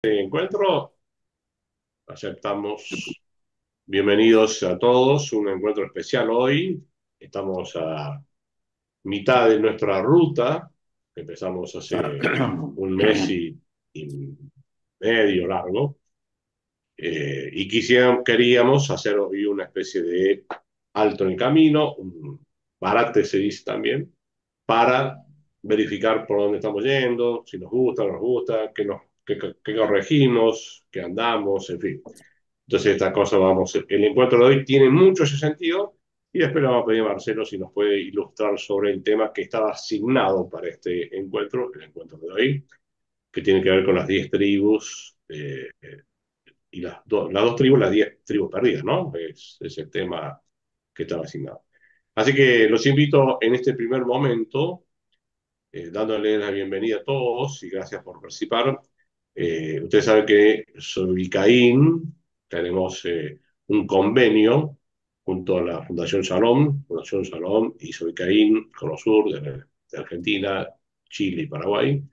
este encuentro. Aceptamos. Bienvenidos a todos. Un encuentro especial hoy. Estamos a mitad de nuestra ruta, que empezamos hace un mes y medio largo. Y queríamos hacer hoy una especie de alto en el camino, un parate se dice también, para verificar por dónde estamos yendo, si nos gusta, no nos gusta, qué corregimos, qué andamos, en fin. Entonces, esta cosa vamos, el encuentro de hoy tiene mucho ese sentido y después le vamos a pedir a Marcelo si nos puede ilustrar sobre el tema que estaba asignado para este encuentro, el encuentro de hoy, que tiene que ver con las 10 tribus y las dos tribus, las 10 tribus perdidas, ¿no? Es el tema que estaba asignado. Así que los invito en este primer momento dándoles la bienvenida a todos y gracias por participar. Ustedes saben que sobre Caín tenemos un convenio junto a la Fundación Shalom y sobre Caín, Cono Sur, de Argentina, Chile y Paraguay,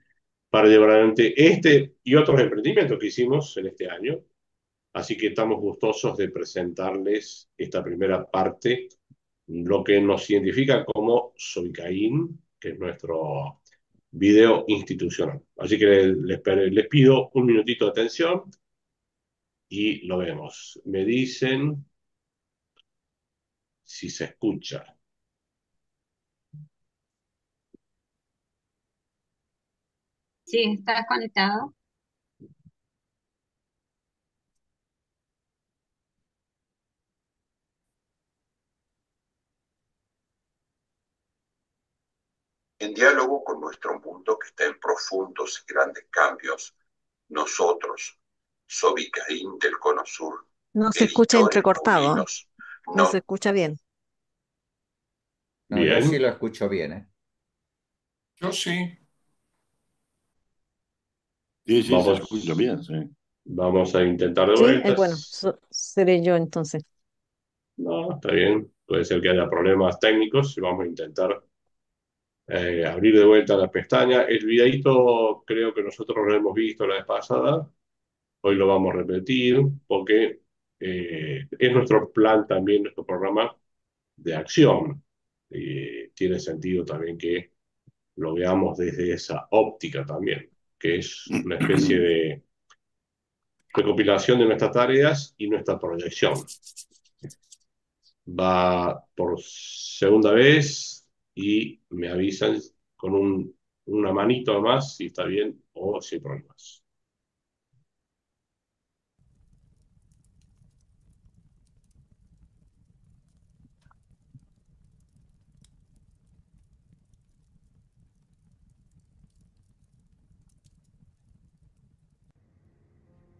para llevar adelante este y otros emprendimientos que hicimos en este año. Así que estamos gustosos de presentarles esta primera parte, lo que nos identifica como Soy que es nuestro video institucional. Así que les pido un minutito de atención y lo vemos. Me dicen si se escucha. Sí, estás conectado. En diálogo con nuestro mundo que está en profundos y grandes cambios, nosotros, Sobicaín del Cono Sur, No se escucha editores entrecortado, ¿eh? paulinos, No se no, escucha bien. No, yo sí Bien, lo escucho bien, ¿eh? Yo sí. Sí, sí, se escucha vamos, bien, sí. vamos a intentar de Sí, bueno, vueltas. seré yo entonces. No, está bien. Puede ser que haya problemas técnicos y vamos a intentar abrir de vuelta la pestaña. El videito creo que nosotros lo hemos visto la vez pasada. Hoy lo vamos a repetir porque es nuestro plan también, nuestro programa de acción. Tiene sentido también que lo veamos desde esa óptica también, que es una especie de recopilación de nuestras tareas y nuestra proyección. Va por segunda vez y me avisan con una manito más si está bien o sin problemas.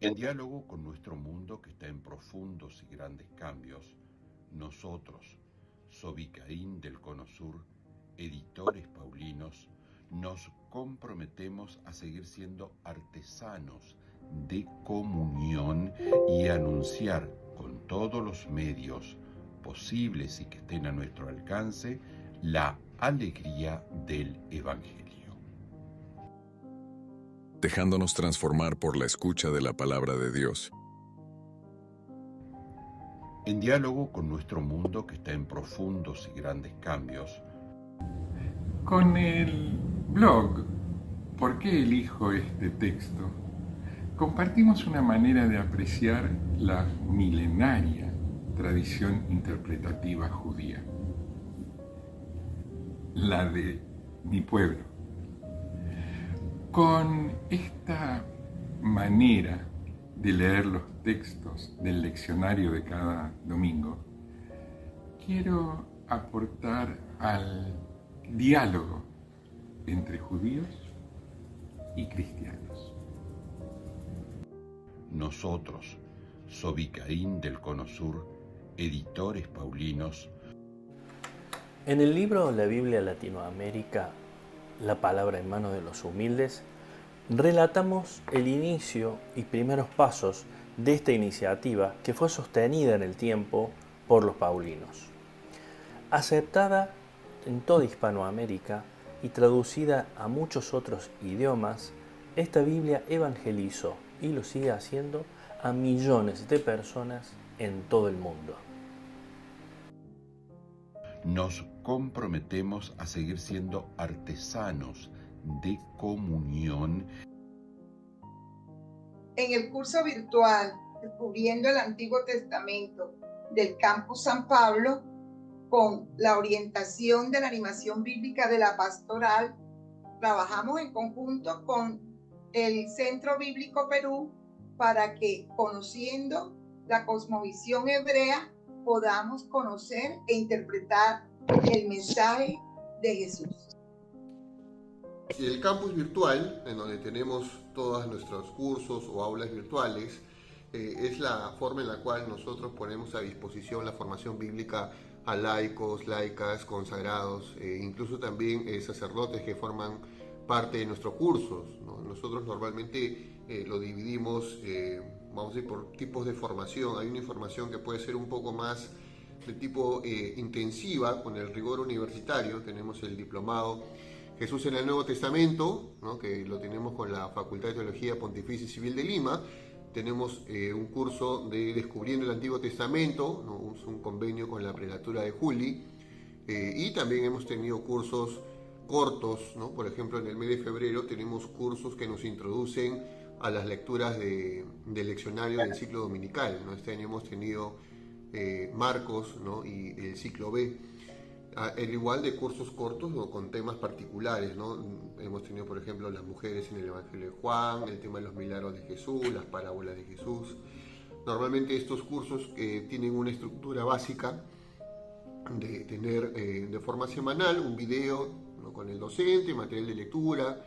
en diálogo con nuestro mundo que está en profundos y grandes cambios, nosotros, Sobicaín del Cono Sur, editores paulinos, nos comprometemos a seguir siendo artesanos de comunión y anunciar con todos los medios posibles y que estén a nuestro alcance la alegría del Evangelio. Dejándonos transformar por la escucha de la palabra de Dios. En diálogo con nuestro mundo que está en profundos y grandes cambios, Con el blog ¿Por qué elijo este texto? Compartimos una manera de apreciar la milenaria tradición interpretativa judía, la de mi pueblo. Con esta manera de leer los textos del leccionario de cada domingo, quiero aportar al diálogo entre judíos y cristianos. nosotros, Sobicaín del Cono Sur, editores paulinos, En el libro La Biblia Latinoamérica, la palabra en manos de los humildes, relatamos el inicio y primeros pasos de esta iniciativa que fue sostenida en el tiempo por los paulinos. Aceptada en toda Hispanoamérica y traducida a muchos otros idiomas, esta Biblia evangelizó y lo sigue haciendo a millones de personas en todo el mundo. Nos comprometemos a seguir siendo artesanos de comunión. En el curso virtual Descubriendo el Antiguo Testamento del Campus San Pablo, con la orientación de la animación bíblica de la pastoral, trabajamos en conjunto con el Centro Bíblico Perú para que, conociendo la cosmovisión hebrea, podamos conocer e interpretar el mensaje de Jesús. El campus virtual, en donde tenemos todos nuestros cursos o aulas virtuales, es la forma en la cual nosotros ponemos a disposición la formación bíblica a laicos, laicas, consagrados, incluso también sacerdotes que forman parte de nuestros cursos, ¿no? Nosotros normalmente lo dividimos, vamos a decir, por tipos de formación. Hay una formación que puede ser un poco más de tipo intensiva, con el rigor universitario. Tenemos el diplomado Jesús en el Nuevo Testamento, ¿no? Que lo tenemos con la Facultad de Teología Pontificia y Civil de Lima. Tenemos un curso de Descubriendo el Antiguo Testamento, ¿no? Un convenio con la prelatura de Juli, y también hemos tenido cursos cortos, ¿no? Por ejemplo, en el mes de febrero tenemos cursos que nos introducen a las lecturas del leccionario del ciclo dominical, ¿no? Este año hemos tenido Marcos, ¿no? Y el ciclo B. El igual de cursos cortos, ¿no? Con temas particulares, ¿no? Hemos tenido, por ejemplo, las mujeres en el Evangelio de Juan, el tema de los milagros de Jesús, las parábolas de Jesús. Normalmente estos cursos tienen una estructura básica de tener de forma semanal un video, ¿no? Con el docente, material de lectura,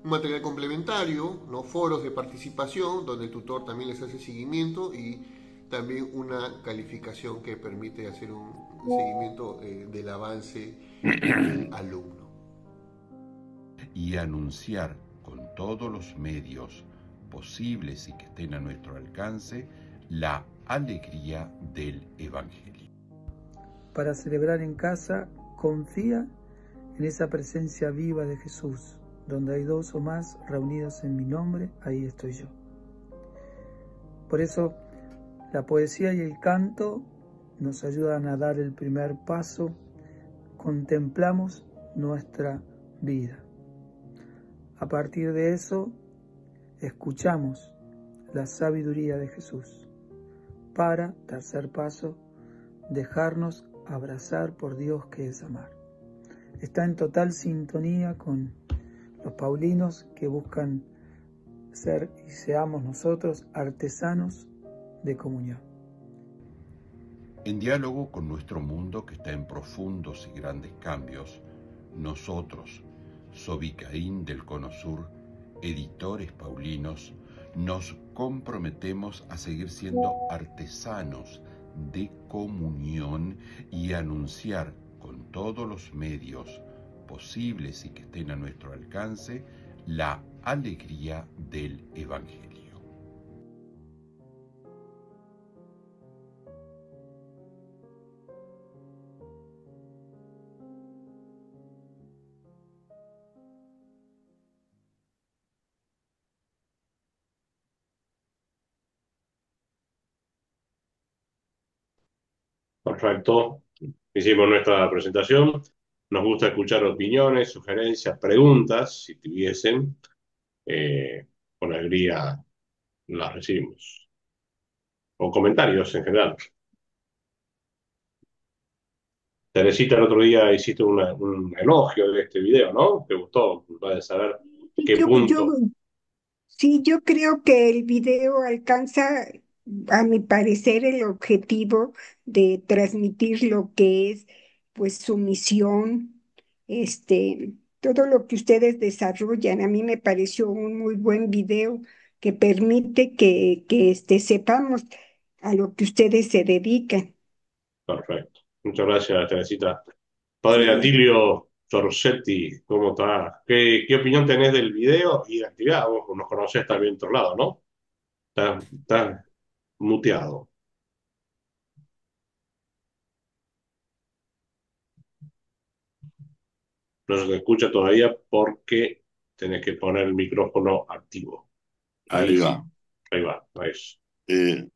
un material complementario, ¿no? Foros de participación donde el tutor también les hace seguimiento, y también una calificación que permite hacer un seguimiento del avance del alumno. Y anunciar con todos los medios posibles y que estén a nuestro alcance la alegría del Evangelio. Para celebrar en casa, confía en esa presencia viva de Jesús. Donde hay dos o más reunidos en mi nombre, ahí estoy yo. Por eso, la poesía y el canto nos ayudan a dar el primer paso. Contemplamos nuestra vida. A partir de eso, escuchamos la sabiduría de Jesús. Para, tercer paso, dejarnos abrazar por Dios, que es amar. Está en total sintonía con los paulinos, que buscan ser y seamos nosotros artesanos de comunión. En diálogo con nuestro mundo que está en profundos y grandes cambios, nosotros, Sobicaín del Cono Sur, editores paulinos, nos comprometemos a seguir siendo artesanos de comunión y anunciar con todos los medios posibles y que estén a nuestro alcance la alegría del Evangelio. Perfecto. Hicimos nuestra presentación. Nos gusta escuchar opiniones, sugerencias, preguntas, si tuviesen. Con alegría las recibimos. O comentarios en general. Teresita, el otro día hiciste un elogio de este video, ¿no? ¿Te gustó? Va a saber qué punto. Sí, yo creo que el video alcanza, a mi parecer, el objetivo de transmitir lo que es, pues, su misión, todo lo que ustedes desarrollan. A mí me pareció un muy buen video que permite que sepamos a lo que ustedes se dedican. Perfecto. Muchas gracias, Teresita. Padre Atilio Sorsetti, ¿cómo está? ¿Qué opinión tenés del video y de actividad? Vos nos conocés también de otro lado, ¿no? Estás muteado. No se te escucha todavía porque tenés que poner el micrófono activo. Ahí va. Ahí va, eso. Eh,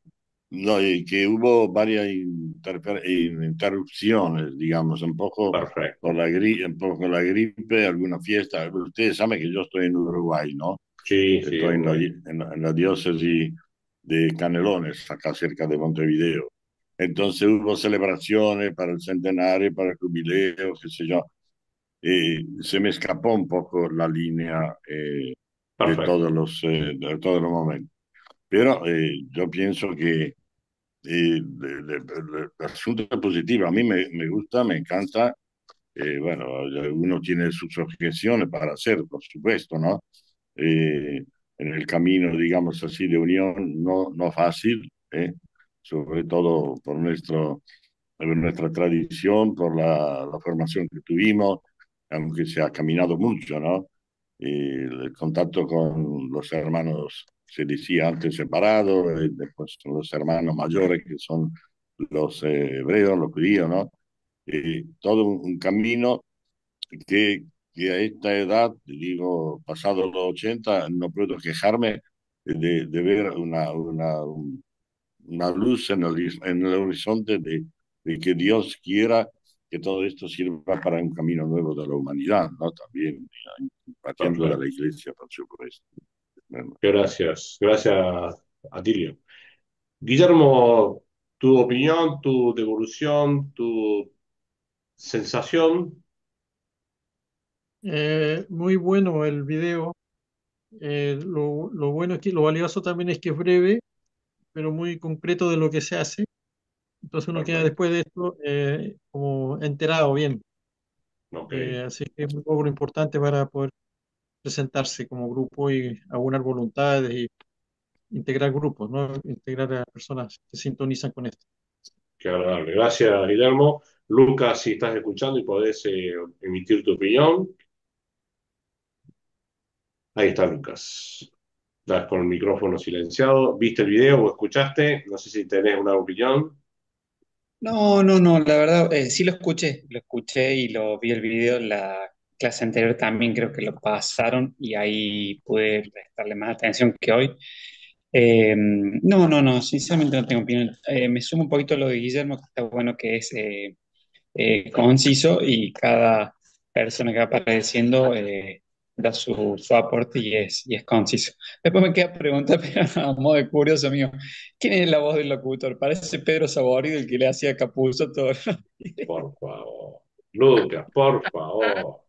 no, y que hubo varias interrupciones, digamos, un poco Perfecto. por un poco con la gripe, alguna fiesta. Ustedes saben que yo estoy en Uruguay, ¿no? Sí, sí, Estoy Uruguay. en la diócesis de Canelones, acá cerca de Montevideo. Entonces hubo celebraciones para el centenario, para el jubileo, qué sé yo. Se me escapó un poco la línea Perfecto. de todos los momentos. Pero yo pienso que el asunto es positivo. A mí me gusta, me encanta. Bueno, uno tiene sus objeciones para hacer, por supuesto, ¿no? Eh, en el camino, digamos así, de unión, no fácil, sobre todo por nuestra tradición, por la formación que tuvimos, aunque se ha caminado mucho, ¿no? El contacto con los hermanos, se decía antes separados, después con los hermanos mayores, que son los hebreos, los judíos, ¿no? Todo un camino que, que a esta edad, digo, pasado los 80 no puedo quejarme de ver una luz en el horizonte de que Dios quiera que todo esto sirva para un camino nuevo de la humanidad, ¿no? También partiendo de la Perfecto. iglesia, por supuesto. Bueno, Gracias. Gracias, Atilio. Guillermo, tu opinión, tu devolución, tu sensación. Muy bueno el video. Lo bueno es que lo valioso también es que es breve, pero muy concreto de lo que se hace. Entonces uno queda Perfecto. después de esto como enterado bien. Ok. Así que es un logro importante para poder presentarse como grupo y aunar voluntades y integrar grupos, ¿no? Integrar a personas que sintonizan con esto. Qué agradable. Gracias, Guillermo. Lucas, si estás escuchando y podés emitir tu opinión. Ahí está, Lucas. Estás con el micrófono silenciado. ¿Viste el video o escuchaste? No sé si tenés una opinión. No, no, no, la verdad, sí lo escuché y lo vi el video, la clase anterior también creo que lo pasaron y ahí pude prestarle más atención que hoy. No, no, no, sinceramente no tengo opinión. Me sumo un poquito a lo de Guillermo, que está bueno que es conciso y cada persona que va apareciendo da su aporte y es conciso. Después me queda preguntar, pero a modo de curioso mío, ¿quién es la voz del locutor? Parece Pedro Saborido el que le hacía Capuzzo todo. Por favor. Lucas, por favor.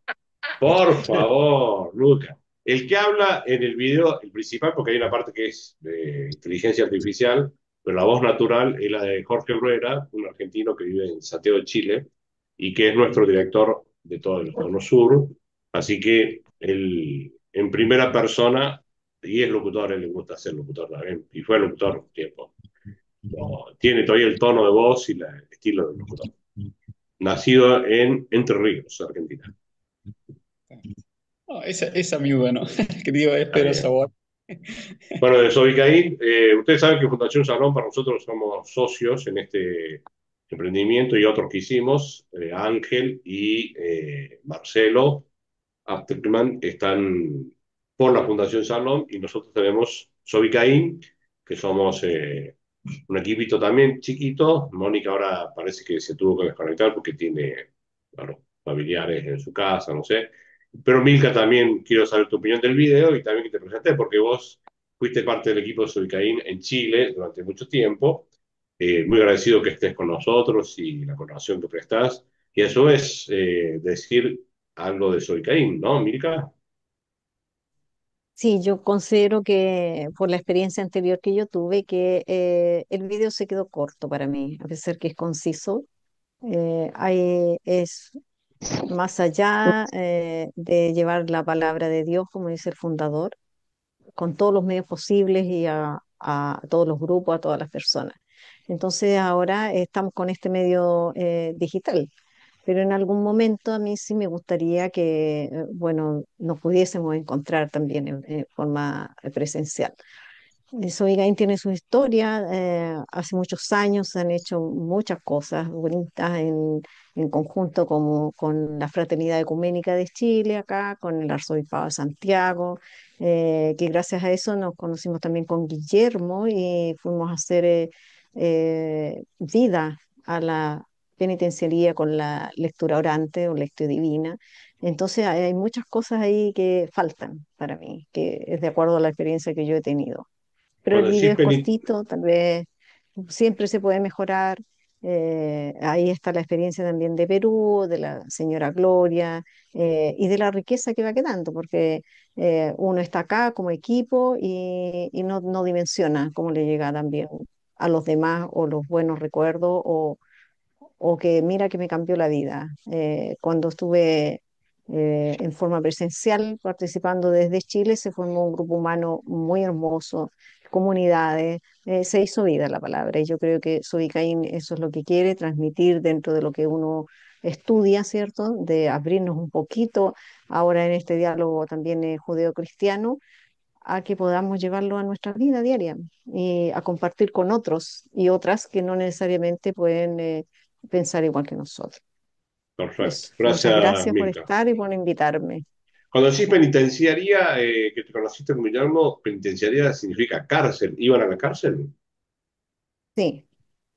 Por favor, Lucas. El que habla en el video, el principal, porque hay una parte que es de inteligencia artificial, pero la voz natural es la de Jorge Herrera, un argentino que vive en Santiago de Chile y que es nuestro director de todo el Cono Sur. Así que él, en primera persona, y es locutor, a él le gusta ser locutor también, y fue locutor un tiempo. Tiene todavía el tono de voz y el estilo del locutor. Nacido en Entre Ríos, Argentina. No, esa mi duda, ¿no? Que digo, es Está Pedro bien. Sabor. Bueno, de Sobicaín, ustedes saben que Fundación Salón para nosotros somos socios en este emprendimiento y otros que hicimos, Ángel y Marcelo Apterman están por la Fundación Salón y nosotros tenemos Sobicaín, que somos un equipito también chiquito. Mónica ahora parece que se tuvo que desconectar porque tiene, claro, familiares en su casa, no sé. Pero Milka, también quiero saber tu opinión del video y también que te presenté, porque vos fuiste parte del equipo de Sobicaín en Chile durante mucho tiempo. Muy agradecido que estés con nosotros y la colaboración que prestás. Y eso es decir algo de Sobicaín, ¿no, Milka? Sí, yo considero que por la experiencia anterior que yo tuve, que el video se quedó corto para mí, a pesar que es conciso. Es más allá de llevar la palabra de Dios, como dice el fundador, con todos los medios posibles y a todos los grupos, a todas las personas. Entonces ahora estamos con este medio digital, pero en algún momento a mí sí me gustaría que, bueno, nos pudiésemos encontrar también en forma presencial. Sobigain tiene su historia, hace muchos años se han hecho muchas cosas bonitas en conjunto como con la Fraternidad Ecuménica de Chile acá, con el Arzobispado de Santiago, que gracias a eso nos conocimos también con Guillermo y fuimos a hacer vida a la penitenciaría con la lectura orante o lectio divina. Entonces hay muchas cosas ahí que faltan para mí, que es de acuerdo a la experiencia que yo he tenido, pero el Cuando video decís es cortito, tal vez siempre se puede mejorar. Ahí está la experiencia también de Perú, de la señora Gloria, y de la riqueza que va quedando, porque uno está acá como equipo y no dimensiona cómo le llega también a los demás o los buenos recuerdos o que mira que me cambió la vida. Cuando estuve en forma presencial participando desde Chile, se formó un grupo humano muy hermoso, comunidades, se hizo vida la palabra y yo creo que Sobicaín eso es lo que quiere transmitir dentro de lo que uno estudia, ¿cierto? De abrirnos un poquito ahora en este diálogo también judeo-cristiano a que podamos llevarlo a nuestra vida diaria y a compartir con otros y otras que no necesariamente pueden pensar igual que nosotros. Perfecto. Eso. Muchas Gracias, gracias por Milka. estar y por invitarme. Cuando decís penitenciaría, que te conociste con Guillermo, penitenciaría significa cárcel. ¿Iban a la cárcel? Sí,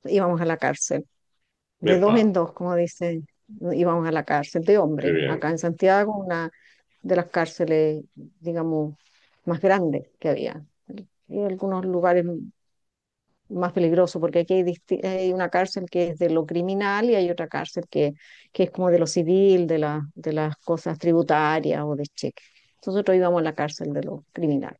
íbamos a la cárcel, de dos Epa, en dos, como dicen, íbamos a la cárcel de qué hombres. bien. Acá en Santiago, una de las cárceles, digamos, más grandes que había. Y algunos lugares más peligroso, porque aquí hay una cárcel que es de lo criminal y hay otra cárcel que es como de lo civil, de las cosas tributarias o de cheque. Nosotros íbamos a la cárcel de lo criminal.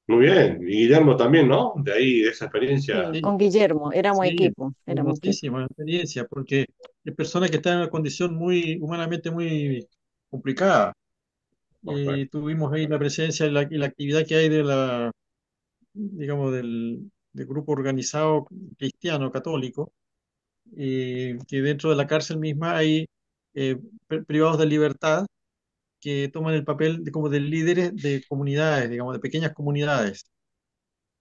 Muy bien. Y Guillermo también, ¿no? De ahí, de esa experiencia. Sí, Sí, con Guillermo, sí, éramos equipo. hermosísima experiencia, porque hay personas que están en una condición muy, humanamente muy complicada. Y Perfecto. tuvimos ahí la presencia y la actividad que hay de la, digamos, del grupo organizado cristiano católico, y que dentro de la cárcel misma hay privados de libertad que toman el papel de, como de líderes de comunidades, digamos, de pequeñas comunidades.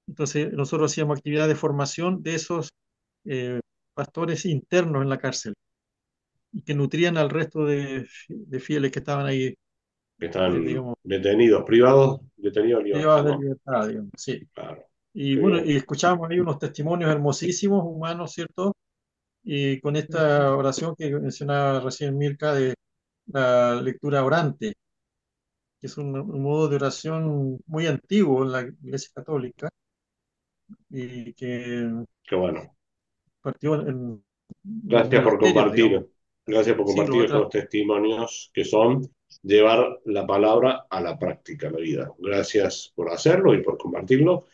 Entonces, nosotros hacíamos actividad de formación de esos eh, pastores internos en la cárcel y que nutrían al resto de fieles que estaban ahí, Que están digamos, detenidos, privados, detenidos en privados libertad, de ¿no? libertad, digamos, sí. Claro, Y qué bueno, bien. y escuchábamos ahí unos testimonios hermosísimos, humanos, ¿cierto? Y con esta oración que mencionaba recién Mirka de la lectura orante, que es un modo de oración muy antiguo en la Iglesia Católica y que Qué bueno. partió en los Gracias por monasterios, digamos, compartir. Gracias por siglos compartir atrás. estos testimonios que son llevar la palabra a la práctica, a la vida. Gracias por hacerlo y por compartirlo.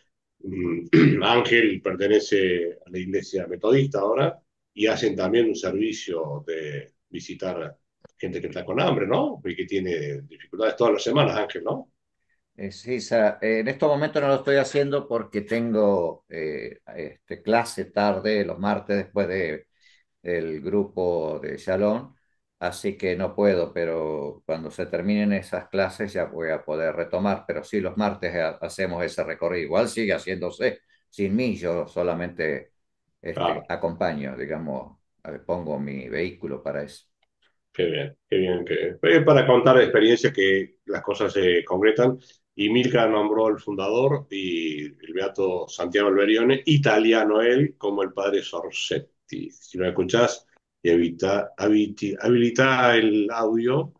Ángel pertenece a la iglesia metodista ahora y hacen también un servicio de visitar gente que está con hambre, ¿no? Y que tiene dificultades todas las semanas, Ángel, ¿no? Sí, en estos momentos no lo estoy haciendo porque tengo clase tarde, los martes después del grupo de Shalom, así que no puedo, pero cuando se terminen esas clases ya voy a poder retomar, pero sí, los martes hacemos ese recorrido. Igual sigue haciéndose sin mí, yo solamente Claro. acompaño, digamos, pongo mi vehículo para eso. Qué bien, qué bien. Para contar experiencias que las cosas se concretan. Y Milka nombró el fundador y el beato Santiago Alberione, italiano él, como el padre Sorsetti. Si lo escuchás y habilita el audio,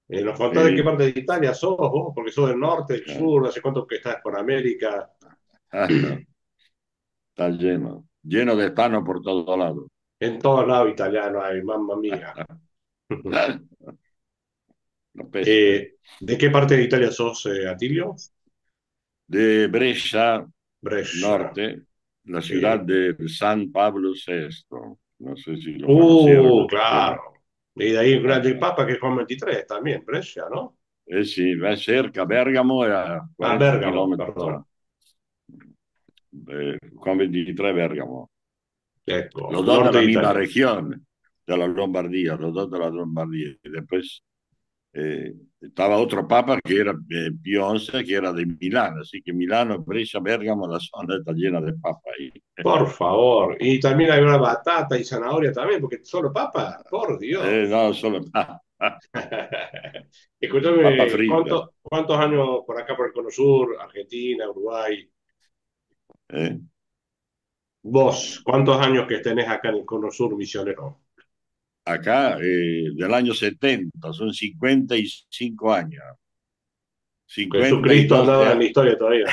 nos contás de qué Sí, parte de Italia sos vos, porque sos del norte, del claro. sur, hace cuánto que estás con América. Está lleno, lleno de hispano por todos lados. En todos lados italiano hay, mamma mía. La peste. ¿De qué parte de Italia sos, Atilio? De Brescia, Brescia. norte, la ciudad Sí. de San Pablo VI. No sé si lo conocieron. Claro. Y de ahí el Grande Ah, Papa, que es Juan 23 también, Brescia, ¿no? sì, va cerca, Bergamo è a Ah, 40 Bergamo, km perdón. Juan 23 Bergamo. Ecco, Los dos de norte la de misma Italia. región, de la Lombardía, los dos de la Lombardía. Y después Estaba otro papa que era Pío XI, que era de Milán, así que Milano, Brescia, Bérgamo, la zona está llena de papas ahí. Por favor. Y también hay una batata y zanahoria también, porque solo papa, por Dios. No, solo papa Escúchame, frita. ¿cuántos años por acá por el Cono Sur, Argentina, Uruguay? ¿Eh? Vos, ¿cuántos años que tenés acá en el Cono Sur, misionero? Acá, del año 70, son 55 años. Jesucristo 52 andaba en de, la historia todavía.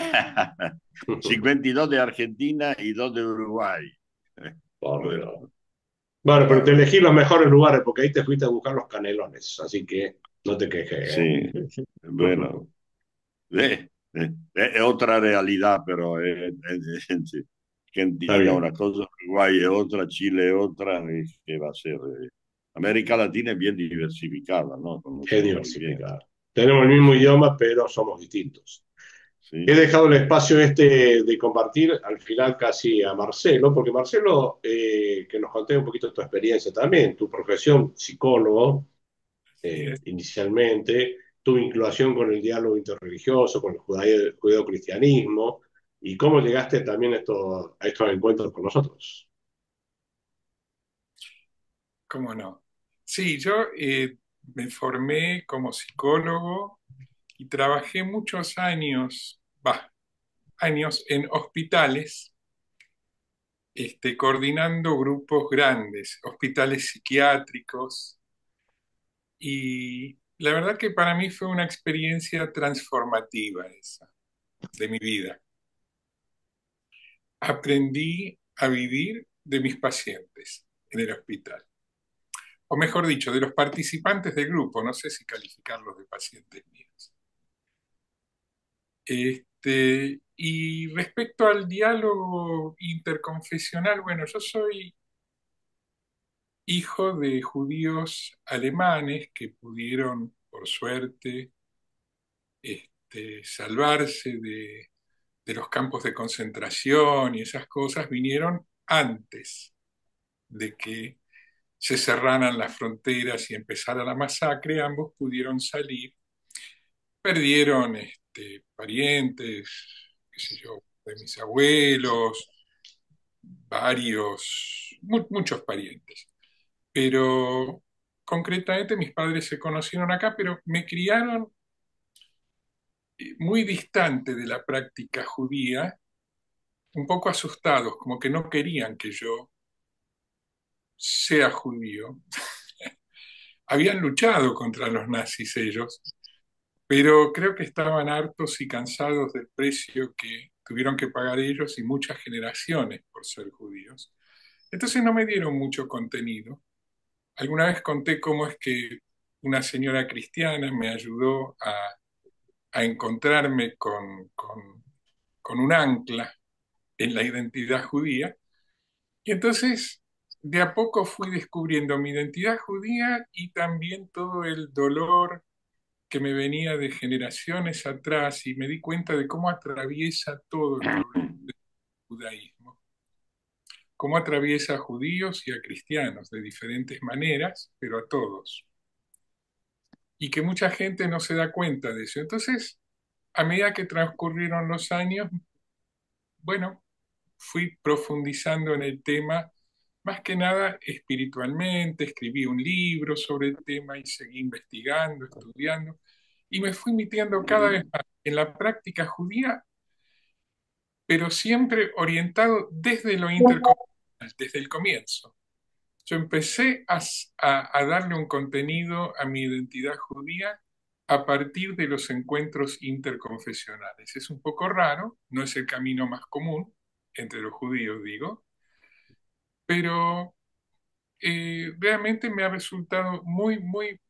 52 de Argentina y 2 de Uruguay. Por Bueno, Dios. Bueno, pero te claro, elegí los mejores lugares porque ahí te fuiste a buscar los canelones, así que no te quejes, ¿eh? sí, bueno, es otra realidad, pero sí. Está Argentina bien, una cosa, Uruguay es otra, Chile es otra, que va a ser. América Latina es bien diversificada, ¿no? es Conocemos muy bien. diversificado. Tenemos el mismo idioma, pero somos distintos. He Sí, dejado el espacio este de compartir al final casi a Marcelo, porque Marcelo, que nos conté un poquito tu experiencia también, tu profesión, psicólogo, inicialmente, tu vinculación con el diálogo interreligioso, con el judeocristianismo, y cómo llegaste también a estos encuentros con nosotros. ¿Cómo no? Sí, yo me formé como psicólogo y trabajé muchos años, años en hospitales, coordinando grupos grandes, hospitales psiquiátricos, y la verdad que para mí fue una experiencia transformativa esa de mi vida. Aprendí a vivir de mis pacientes en el hospital, o mejor dicho, de los participantes del grupo, no sé si calificarlos de pacientes míos. Y respecto al diálogo interconfesional, bueno, yo soy hijo de judíos alemanes que pudieron, por suerte, salvarse de los campos de concentración y esas cosas, vinieron antes de que se cerraran las fronteras y empezara la masacre. Ambos pudieron salir, perdieron parientes, qué sé yo, de mis abuelos, muchos parientes. Pero concretamente mis padres se conocieron acá, pero me criaron muy distante de la práctica judía, un poco asustados, como que no querían que yo sea judío. Habían luchado contra los nazis ellos, pero creo que estaban hartos y cansados del precio que tuvieron que pagar ellos y muchas generaciones por ser judíos. Entonces no me dieron mucho contenido. Alguna vez conté cómo es que una señora cristiana me ayudó a encontrarme con un ancla en la identidad judía. Y entonces, de a poco fui descubriendo mi identidad judía y también todo el dolor que me venía de generaciones atrás y me di cuenta de cómo atraviesa todo el problema del judaísmo, cómo atraviesa a judíos y a cristianos de diferentes maneras, pero a todos. Y que mucha gente no se da cuenta de eso. Entonces, a medida que transcurrieron los años, bueno, fui profundizando en el tema, más que nada espiritualmente, escribí un libro sobre el tema y seguí investigando, estudiando, y me fui metiendo cada vez más en la práctica judía, pero siempre orientado desde lo interconfesional, desde el comienzo. Yo empecé a darle un contenido a mi identidad judía a partir de los encuentros interconfesionales. Es un poco raro, no es el camino más común entre los judíos, digo, pero realmente me ha resultado muy, muy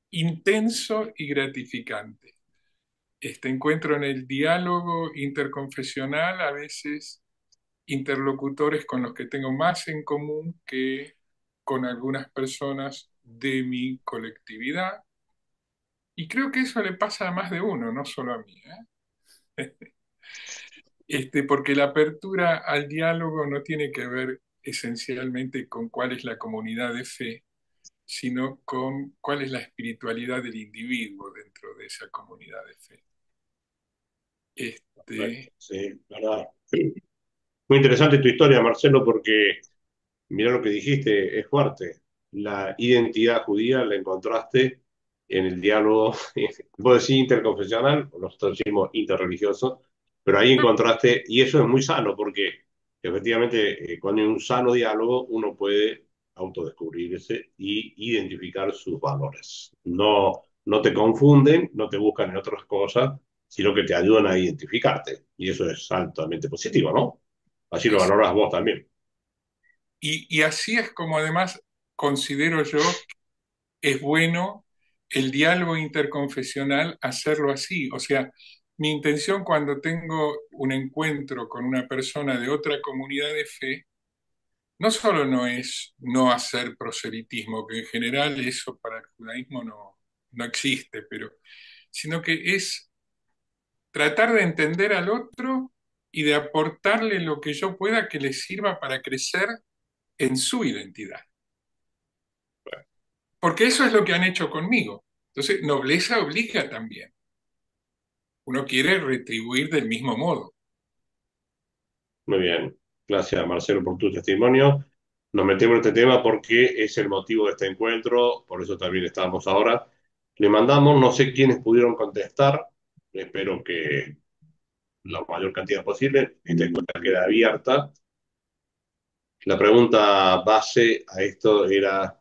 intenso y gratificante. Este encuentro en el diálogo interconfesional, a veces interlocutores con los que tengo más en común que con algunas personas de mi colectividad. Y creo que eso le pasa a más de uno, no solo a mí, ¿eh? Porque la apertura al diálogo no tiene que ver esencialmente con cuál es la comunidad de fe, sino con cuál es la espiritualidad del individuo dentro de esa comunidad de fe. Perfecto, sí, verdad. Muy interesante tu historia, Marcelo, porque mira lo que dijiste, es fuerte. La identidad judía la encontraste en el diálogo, vos decís interconfesional, o nosotros decimos interreligioso, pero ahí encontraste, y eso es muy sano, porque efectivamente cuando hay un sano diálogo, uno puede autodescubrirse y identificar sus valores. No, no te confunden, no te buscan en otras cosas, sino que te ayudan a identificarte. Y eso es altamente positivo, ¿no? Así lo valoras vos también. Y así es como además considero yo que es bueno el diálogo interconfesional hacerlo así. O sea, mi intención cuando tengo un encuentro con una persona de otra comunidad de fe, no solo no es no hacer proselitismo, que en general eso para el judaísmo no existe, pero, sino que es tratar de entender al otro y de aportarle lo que yo pueda que le sirva para crecer en su identidad. Porque eso es lo que han hecho conmigo. Entonces, nobleza obliga también. Uno quiere retribuir del mismo modo. Muy bien. Gracias, Marcelo, por tu testimonio. Nos metemos en este tema porque es el motivo de este encuentro, por eso también estamos ahora. Le mandamos, no sé quiénes pudieron contestar, espero que la mayor cantidad posible. Esta encuesta queda abierta. La pregunta base a esto era,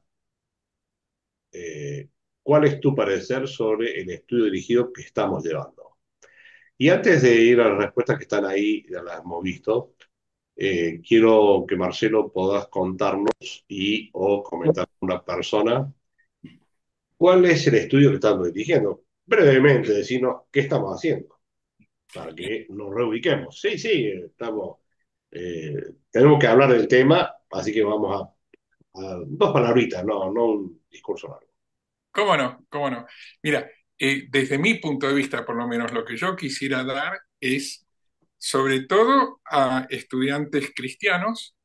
¿cuál es tu parecer sobre el estudio dirigido que estamos llevando? Y antes de ir a las respuestas que están ahí, ya las hemos visto, quiero que Marcelo puedas contarnos y o comentar a una persona cuál es el estudio que estamos dirigiendo. Brevemente, decirnos qué estamos haciendo para que nos reubiquemos. Sí, sí, tenemos que hablar del tema, así que vamos a dos palabritas, no un discurso largo. ¿Cómo no? ¿Cómo no? Mira, desde mi punto de vista, por lo menos lo que yo quisiera dar es, sobre todo a estudiantes cristianos,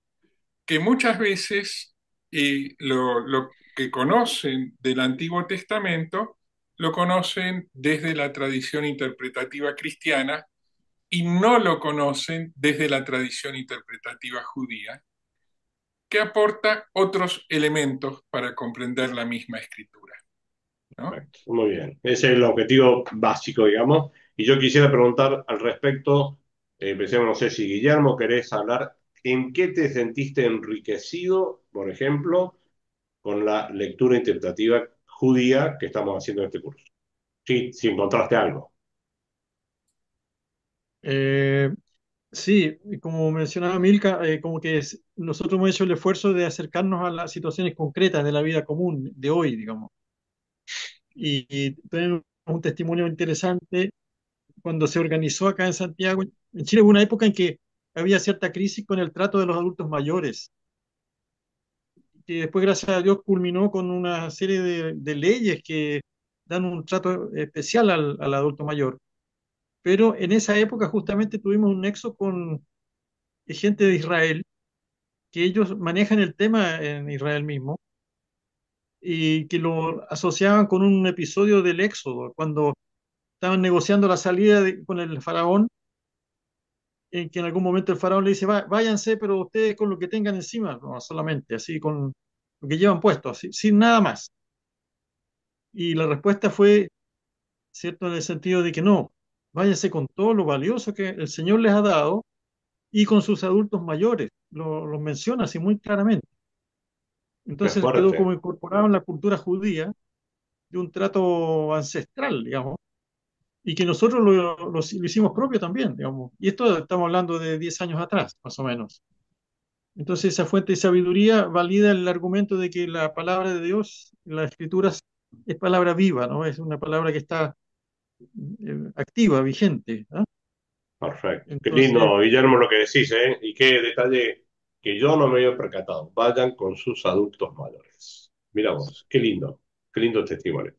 que muchas veces lo que conocen del Antiguo Testamento lo conocen desde la tradición interpretativa cristiana y no lo conocen desde la tradición interpretativa judía, que aporta otros elementos para comprender la misma escritura, ¿no? Perfecto, muy bien. Ese es el objetivo básico, digamos. Y yo quisiera preguntar al respecto, empecemos, no sé si Guillermo, querés hablar, ¿en qué te sentiste enriquecido, por ejemplo, con la lectura interpretativa judía que estamos haciendo en este curso? Sí, si encontraste algo. Eh, sí, y como mencionaba Milka, como que nosotros hemos hecho el esfuerzo de acercarnos a las situaciones concretas de la vida común de hoy, digamos. Y tenemos un testimonio interesante cuando se organizó acá en Santiago. En Chile hubo una época en que había cierta crisis con el trato de los adultos mayores, que después, gracias a Dios, culminó con una serie de leyes que dan un trato especial al adulto mayor. Pero en esa época justamente tuvimos un nexo con gente de Israel, que ellos manejan el tema en Israel mismo y que lo asociaban con un episodio del Éxodo, cuando estaban negociando la salida con el faraón, en que en algún momento el faraón le dice, váyanse, pero ustedes con lo que tengan encima, no solamente, así con lo que llevan puesto, así, sin nada más. Y la respuesta fue, ¿cierto? En el sentido de que no, váyanse con todo lo valioso que el Señor les ha dado y con sus adultos mayores, lo menciona así muy claramente. Qué Entonces quedó fuerte. como incorporado en la cultura judía de un trato ancestral, digamos, y que nosotros lo hicimos propio también, digamos. Y esto estamos hablando de 10 años atrás, más o menos. Entonces esa fuente de sabiduría valida el argumento de que la palabra de Dios, las escrituras, es palabra viva, ¿no? Es una palabra que está activa, vigente, ¿no? Perfecto. Qué Entonces, lindo, Guillermo, lo que decís, ¿eh? Y qué detalle que yo no me había percatado. Vayan con sus adultos mayores. Mira vos, qué lindo testimonio.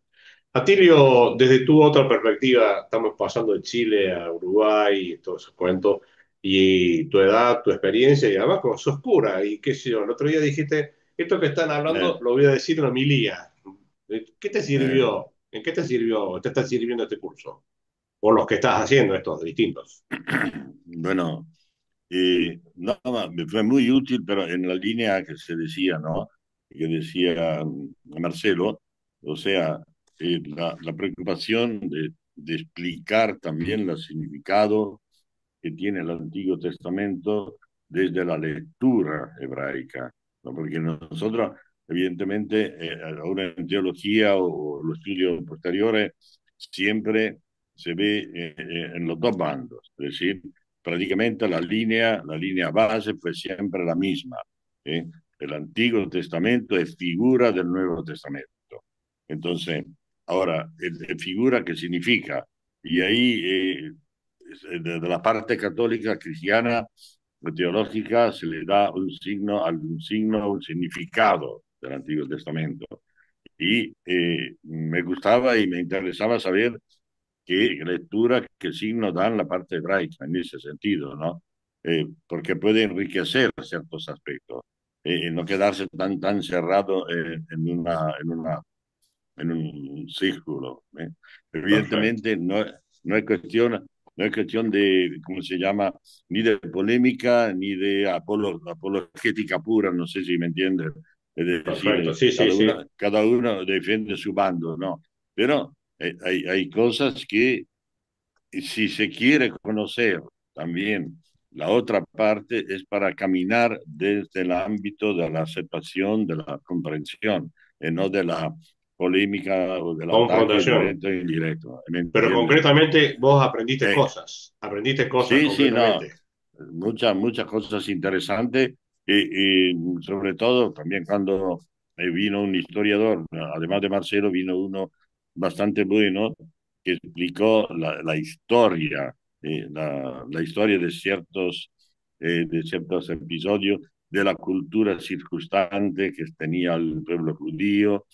Atilio, desde tu otra perspectiva, estamos pasando de Chile a Uruguay y todos esos cuentos, y tu edad, tu experiencia, y además como sos cura, y qué sé yo, el otro día dijiste, Esto que están Eh, hablando lo voy a decir en homilía. ¿Qué te eh, sirvió? ¿En qué te sirvió, te está sirviendo este curso? O los que estás haciendo, estos distintos. bueno, no, me fue muy útil, pero en la línea que se decía, ¿no? Que decía Marcelo, o sea, la preocupación de explicar también el significado que tiene el Antiguo Testamento desde la lectura hebraica, ¿no? Porque nosotros, evidentemente, ahora en teología o los estudios posteriores, siempre se ve en los dos bandos, es decir, prácticamente la línea base fue siempre la misma. ¿Eh? El Antiguo Testamento es figura del Nuevo Testamento. Entonces, ahora, figura, ¿qué significa? Y ahí de la parte católica cristiana teológica se le da un signo, un significado del Antiguo Testamento. Y me gustaba y me interesaba saber qué lectura, qué signo dan la parte hebraica en ese sentido, ¿no? Porque puede enriquecer ciertos aspectos, no quedarse tan cerrado en un círculo. ¿Eh? Perfecto. Evidentemente no es cuestión, no es cuestión de, ¿cómo se llama? Ni de polémica, ni de apologética pura, no sé si me entiendes. Es Perfecto, decir, sí, sí, sí. cada uno defiende su bando, ¿no? Pero hay cosas que si se quiere conocer también la otra parte es para caminar desde el ámbito de la aceptación, de la comprensión, no de la polémica o del ataque Confrontación. directo e indirecto. ¿Me Pero entiendes? concretamente vos aprendiste Eh, cosas. Aprendiste cosas sí, sí, no. concretamente. Muchas cosas interesantes y sobre todo también cuando vino un historiador, además de Marcelo, vino uno bastante bueno que explicó la historia, la historia de ciertos episodios de la cultura circunstante que tenía el pueblo judío.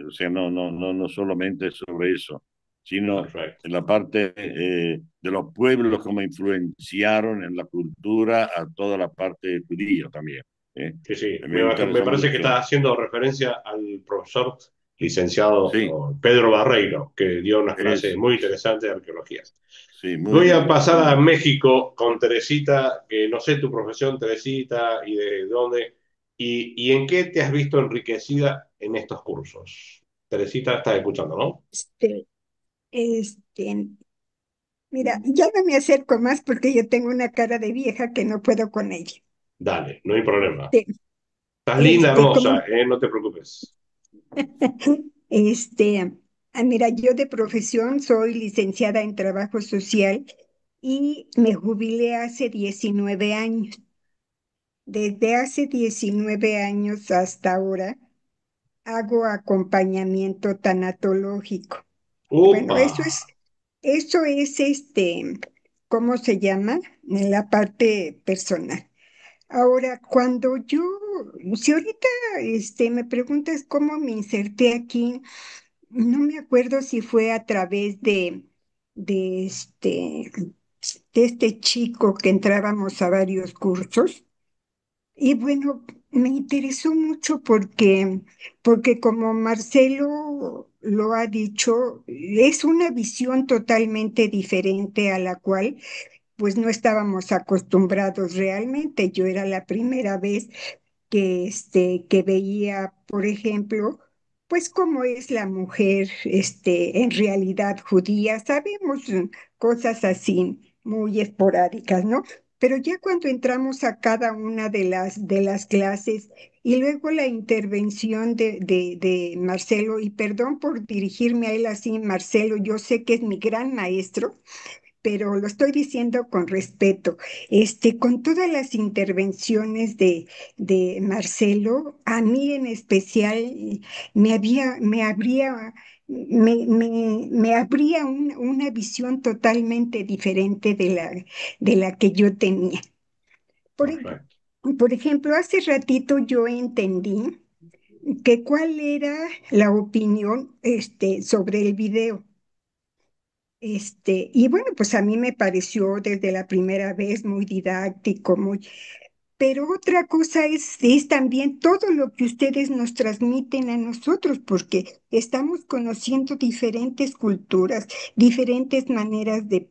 O sea, no solamente sobre eso, sino Perfecto. en la parte de los pueblos, como influenciaron en la cultura a toda la parte judía también. ¿Eh? Sí, sí. Me Me interesa parece que mucho. estás haciendo referencia al profesor licenciado Sí, Pedro Barreiro, que dio unas clases eso, muy interesantes de arqueología. sí, muy Voy a bien, pasar muy a bien. México con Teresita, que no sé tu profesión, Teresita, y de dónde, y en qué te has visto enriquecida en estos cursos. Teresita, estás escuchando, ¿no? Este, este, mira, ya no me acerco más porque yo tengo una cara de vieja que no puedo con ella. Dale, no hay problema. Este, Estás linda, como, hermosa, no te preocupes. este, mira, yo de profesión soy licenciada en trabajo social y me jubilé hace 19 años. Desde hace 19 años hasta ahora hago acompañamiento tanatológico. Bueno, ¡Upa! eso es ¿cómo se llama? En la parte personal. Ahora, si ahorita me preguntas cómo me inserté aquí, no me acuerdo si fue a través de de este chico que entrábamos a varios cursos. Y bueno, me interesó mucho porque como Marcelo lo ha dicho, es una visión totalmente diferente a la cual pues no estábamos acostumbrados realmente. Yo era la primera vez que veía, por ejemplo, pues cómo es la mujer en realidad judía. Sabemos cosas así muy esporádicas, ¿no? Pero ya cuando entramos a cada una de las clases y luego la intervención de Marcelo, y perdón por dirigirme a él así, Marcelo, yo sé que es mi gran maestro, pero lo estoy diciendo con respeto. Con todas las intervenciones de Marcelo, a mí en especial me habría, me abría una visión totalmente diferente de la que yo tenía. Por, ej- Perfecto. por ejemplo, hace ratito yo entendí que cuál era la opinión sobre el video. Y bueno, pues a mí me pareció desde la primera vez muy didáctico, muy. pero otra cosa es también todo lo que ustedes nos transmiten a nosotros, porque estamos conociendo diferentes culturas, diferentes maneras de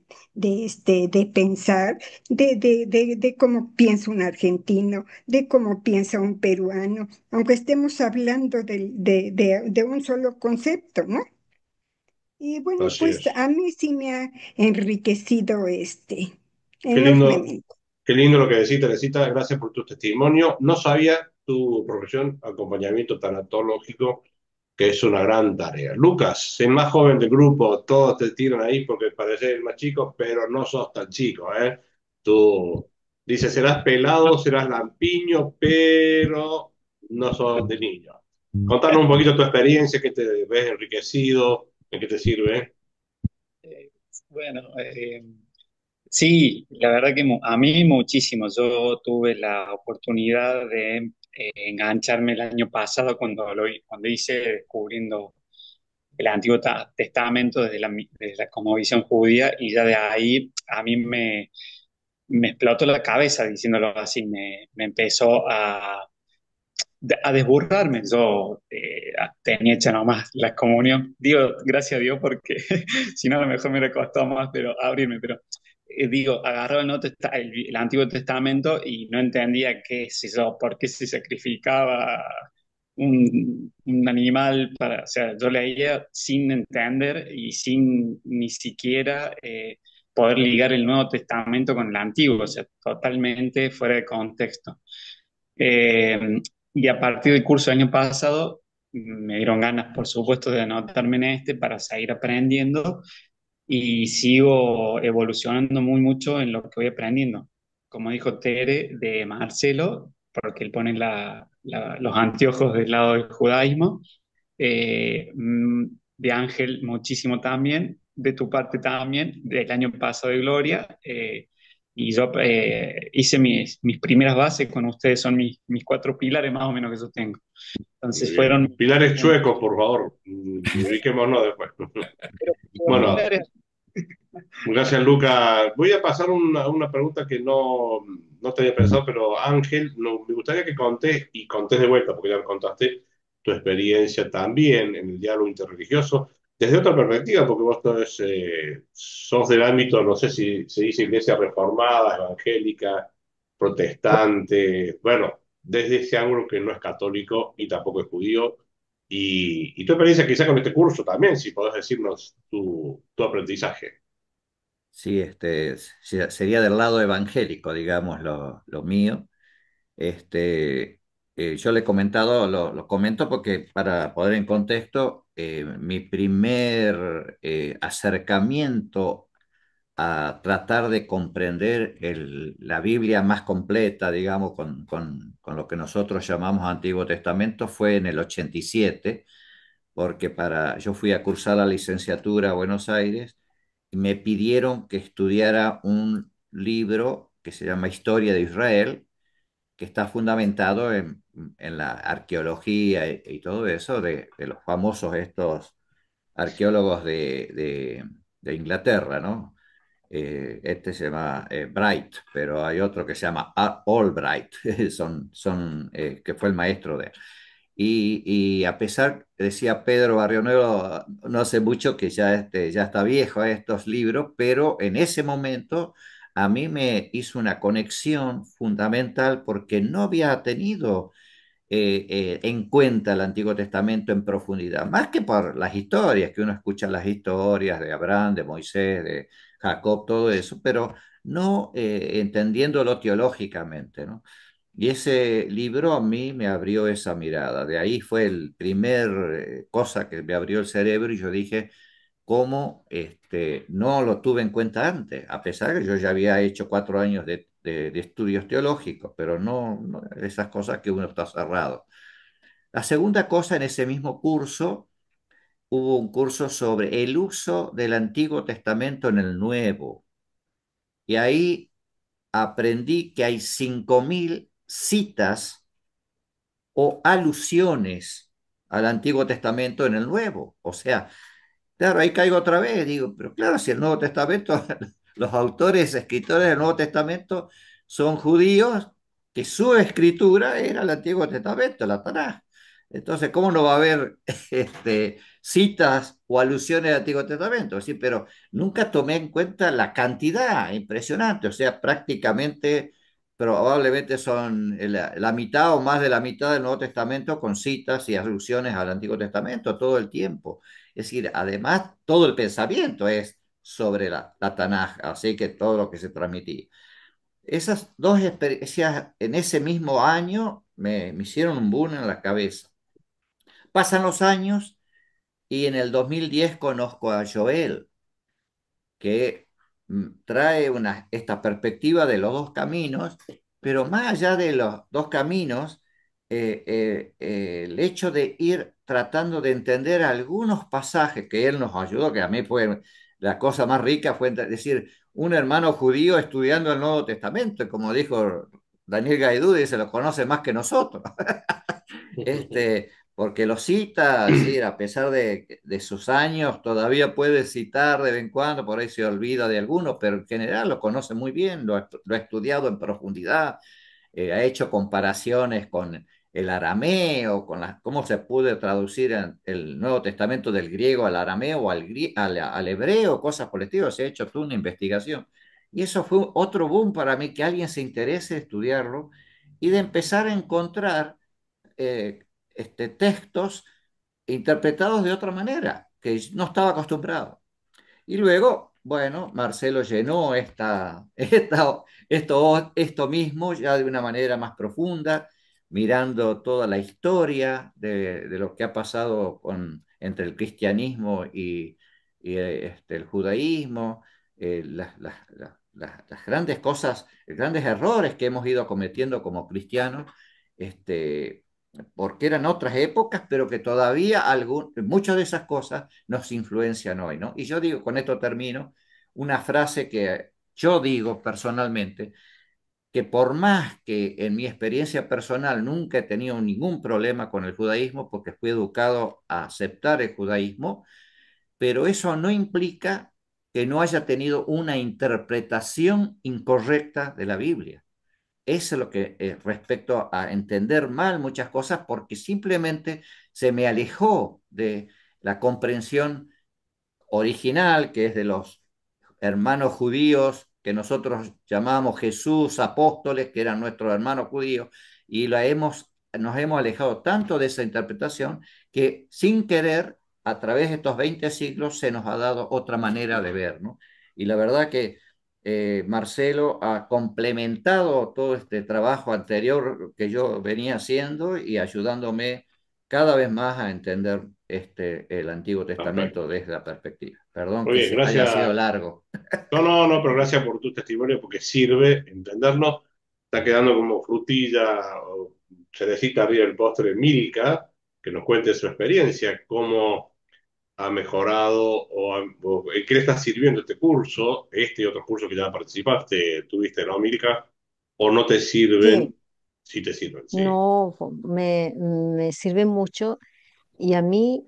pensar, de cómo piensa un argentino, de cómo piensa un peruano, aunque estemos hablando de un solo concepto, ¿no? Y bueno, Así pues es. a mí sí me ha enriquecido Qué lindo, enormemente. qué lindo lo que decís, Teresita. Gracias por tu testimonio. No sabía tu profesión, acompañamiento tanatológico, que es una gran tarea. Lucas, el más joven del grupo, todos te tiran ahí porque pareces el más chico, pero no sos tan chico, ¿eh? Tú dices, serás pelado, serás lampiño, pero no sos de niño. Contanos un poquito tu experiencia, que te ves enriquecido, en qué te sirve. Eh, bueno, sí, la verdad que a mí muchísimo. Yo tuve la oportunidad de engancharme el año pasado cuando hice Descubriendo el Antiguo Testamento desde la cosmovisión judía, y ya de ahí a mí me explotó la cabeza, diciéndolo así. Me empezó a desburrarme. Yo tenía hecha nomás la comunión. Digo, gracias a Dios, porque si no, a lo mejor me hubiera costado más pero abrirme. Pero digo, agarraba el Antiguo Testamento y no entendía qué es eso, por qué se sacrificaba un animal para. O sea, yo leía sin entender y sin ni siquiera poder ligar el Nuevo Testamento con el Antiguo, o sea, totalmente fuera de contexto. Eh, y a partir del curso del año pasado me dieron ganas, por supuesto, de anotarme en este para seguir aprendiendo, y sigo evolucionando muy mucho en lo que voy aprendiendo. Como dijo Tere de Marcelo, porque él pone los anteojos del lado del judaísmo. De Ángel muchísimo también, de tu parte también, del año pasado de Gloria. Y yo hice mis primeras bases con ustedes, son mis cuatro pilares más o menos que yo tengo. Muy Entonces bien. fueron Pilares chuecos, por favor. Ubiquémonos después. Bueno, pilares. gracias, Luca. Voy a pasar una pregunta que no te había pensado, pero Ángel, me gustaría que contés, y contés de vuelta, porque ya me contaste tu experiencia también en el diálogo interreligioso, desde otra perspectiva, porque vos sos del ámbito, no sé si se dice iglesia reformada, evangélica, protestante, bueno, desde ese ángulo que no es católico y tampoco es judío. Y tu experiencia quizá con este curso también, si podés decirnos tu aprendizaje. Sí, sería del lado evangélico, digamos, lo mío. Este, yo le he comentado, lo comento porque para poner en contexto, mi primer acercamiento a tratar de comprender la Biblia más completa, digamos, con lo que nosotros llamamos Antiguo Testamento, fue en el 87, porque yo fui a cursar la licenciatura a Buenos Aires y me pidieron que estudiara un libro que se llama Historia de Israel, que está fundamentado en la arqueología y todo eso de los famosos estos arqueólogos de Inglaterra, ¿no? Este se llama Bright, pero hay otro que se llama Albright, que fue el maestro de él. Y a pesar, decía Pedro Barrionuevo, no hace mucho que ya está viejo estos libros, pero en ese momento a mí me hizo una conexión fundamental porque no había tenido en cuenta el Antiguo Testamento en profundidad, más que por las historias, que uno escucha las historias de Abraham, de Moisés, de Jacob, todo eso, pero no entendiéndolo teológicamente, ¿no? Y ese libro a mí me abrió esa mirada. De ahí fue el primer cosa que me abrió el cerebro y yo dije, ¿cómo no lo tuve en cuenta antes? A pesar de que yo ya había hecho 4 años de estudios teológicos, pero no esas cosas que uno está cerrado. La segunda cosa, en ese mismo curso, hubo un curso sobre el uso del Antiguo Testamento en el Nuevo. Y ahí aprendí que hay 5.000 citas o alusiones al Antiguo Testamento en el Nuevo. O sea, claro, ahí caigo otra vez, digo, pero claro, si el Nuevo Testamento, los autores, escritores del Nuevo Testamento son judíos, que su escritura era el Antiguo Testamento, la Tanaj. Entonces, ¿cómo no va a haber citas o alusiones al Antiguo Testamento? Sí, pero nunca tomé en cuenta la cantidad impresionante, o sea, prácticamente, probablemente son la mitad o más de la mitad del Nuevo Testamento con citas y alusiones al Antiguo Testamento todo el tiempo. Es decir, además, todo el pensamiento es sobre la Tanaj, así que todo lo que se transmitía. Esas dos experiencias en ese mismo año me hicieron un boom en la cabeza. Pasan los años y en el 2010 conozco a Joel, que trae esta perspectiva de los dos caminos, pero más allá de los dos caminos, el hecho de ir tratando de entender algunos pasajes que él nos ayudó, que a mí fue la cosa más rica, fue decir, un hermano judío estudiando el Nuevo Testamento, como dijo Daniel Gaidú, se lo conoce más que nosotros. Porque lo cita, sí, a pesar de sus años, todavía puede citar de vez en cuando, por ahí se olvida de algunos, pero en general lo conoce muy bien, lo ha estudiado en profundidad, ha hecho comparaciones con el arameo, cómo se puede traducir el Nuevo Testamento del griego al arameo o al hebreo, cosas por el estilo, se ha hecho toda una investigación. Y eso fue otro boom para mí, que alguien se interese en estudiarlo y de empezar a encontrar eh, textos interpretados de otra manera, que no estaba acostumbrado. Y luego, bueno, Marcelo llenó esto mismo ya de una manera más profunda, mirando toda la historia de lo que ha pasado entre el cristianismo y el judaísmo, las grandes cosas, grandes errores que hemos ido cometiendo como cristianos, este, porque eran otras épocas, pero que todavía muchas de esas cosas nos influencian hoy, ¿no? Y yo digo, con esto termino, una frase que yo digo personalmente, que por más que en mi experiencia personal nunca he tenido ningún problema con el judaísmo, porque fui educado a aceptar el judaísmo, pero eso no implica que no haya tenido una interpretación incorrecta de la Biblia. Eso es lo que respecto a entender mal muchas cosas porque simplemente se me alejó de la comprensión original, que es de los hermanos judíos que nosotros llamamos Jesús, apóstoles, que eran nuestros hermanos judíos, y nos hemos alejado tanto de esa interpretación que sin querer, a través de estos 20 siglos, se nos ha dado otra manera de ver, ¿no? Y la verdad que Marcelo ha complementado todo este trabajo anterior que yo venía haciendo y ayudándome cada vez más a entender el Antiguo Perfecto. Testamento desde la perspectiva. Perdón Muy que bien, haya sido gracias. largo. No, no, no, pero gracias por tu testimonio porque sirve entendernos. Está quedando como frutilla o cerecita arriba del postre Milka, que nos cuente su experiencia, cómo ha mejorado o en qué le está sirviendo este curso, este y otros cursos que ya participaste, tuviste, ¿no, Milka? ¿O no te Sí, sirven? Sí te sirven, sí. no, me sirve mucho y a mí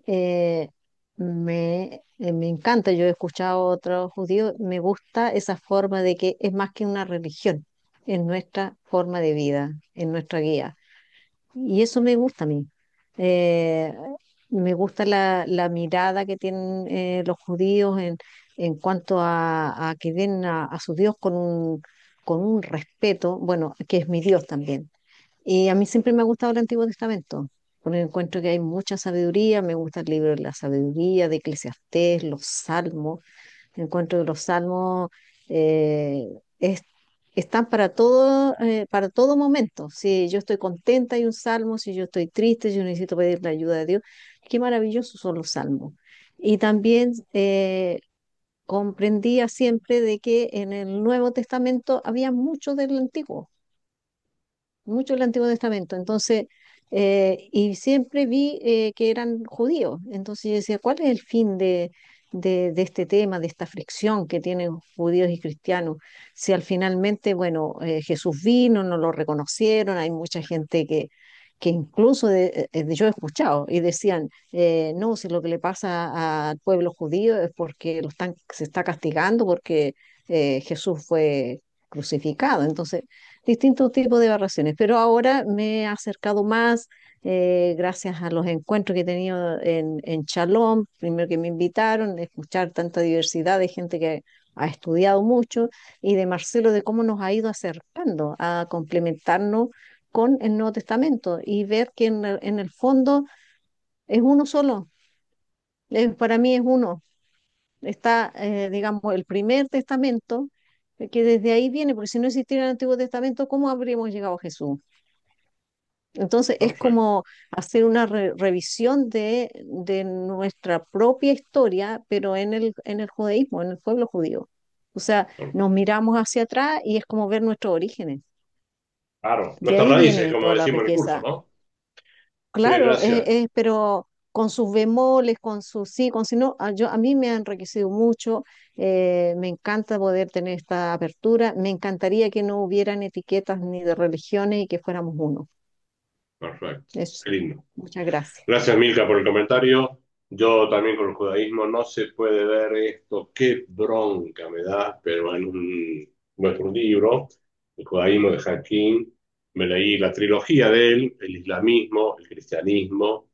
me encanta, yo he escuchado a otros judíos, me gusta esa forma de que es más que una religión, es nuestra forma de vida, es nuestra guía. Y eso me gusta a mí. Eh, Me gusta la mirada que tienen los judíos en cuanto a que ven a su Dios con un respeto, bueno, que es mi Dios también. Y a mí siempre me ha gustado el Antiguo Testamento, porque encuentro que hay mucha sabiduría, me gusta el libro de la sabiduría, de Eclesiastés, los Salmos. Encuentro que los salmos eh, es- están para todo momento. Si yo estoy contenta, hay un salmo. Si yo estoy triste, yo necesito pedir la ayuda de Dios. Qué maravillosos son los salmos. Y también comprendía siempre de que en el Nuevo Testamento había mucho del Antiguo, mucho del Antiguo Testamento. Entonces, y siempre vi que eran judíos. Entonces yo decía, ¿cuál es el fin de este tema, de esta fricción que tienen judíos y cristianos? Si al finalmente, bueno, Jesús vino, no lo reconocieron, hay mucha gente que incluso yo he escuchado y decían, no, si lo que le pasa al pueblo judío es porque se está castigando porque Jesús fue crucificado. Entonces, distintos tipos de aberraciones. Pero ahora me he acercado más, gracias a los encuentros que he tenido en Shalom, primero que me invitaron, a escuchar tanta diversidad de gente que ha estudiado mucho, y de Marcelo, de cómo nos ha ido acercando a complementarnos con el Nuevo Testamento y ver que en el fondo es uno solo. Para mí es uno. Está, digamos, el primer testamento, que desde ahí viene, porque si no existiera el Antiguo Testamento, ¿cómo habríamos llegado a Jesús? Entonces es Perfecto. como hacer una revisión de nuestra propia historia, pero en el judaísmo, en el pueblo judío. O sea, nos miramos hacia atrás y es como ver nuestros orígenes. Claro, De nuestras ahí raíces, viene como toda la decimos en el curso, riqueza. ¿no? Bien, Claro, gracias. pero con sus bemoles, con sus sí, con si no, a mí me ha enriquecido mucho, me encanta poder tener esta apertura, me encantaría que no hubieran etiquetas ni de religiones y que fuéramos uno. Perfecto. Eso, Qué lindo. muchas gracias. Gracias, Milka, por el comentario. Yo también con el judaísmo no se puede ver esto. Qué bronca me da, pero en nuestro libro, El judaísmo de Hakim, me leí la trilogía de él, el islamismo, el cristianismo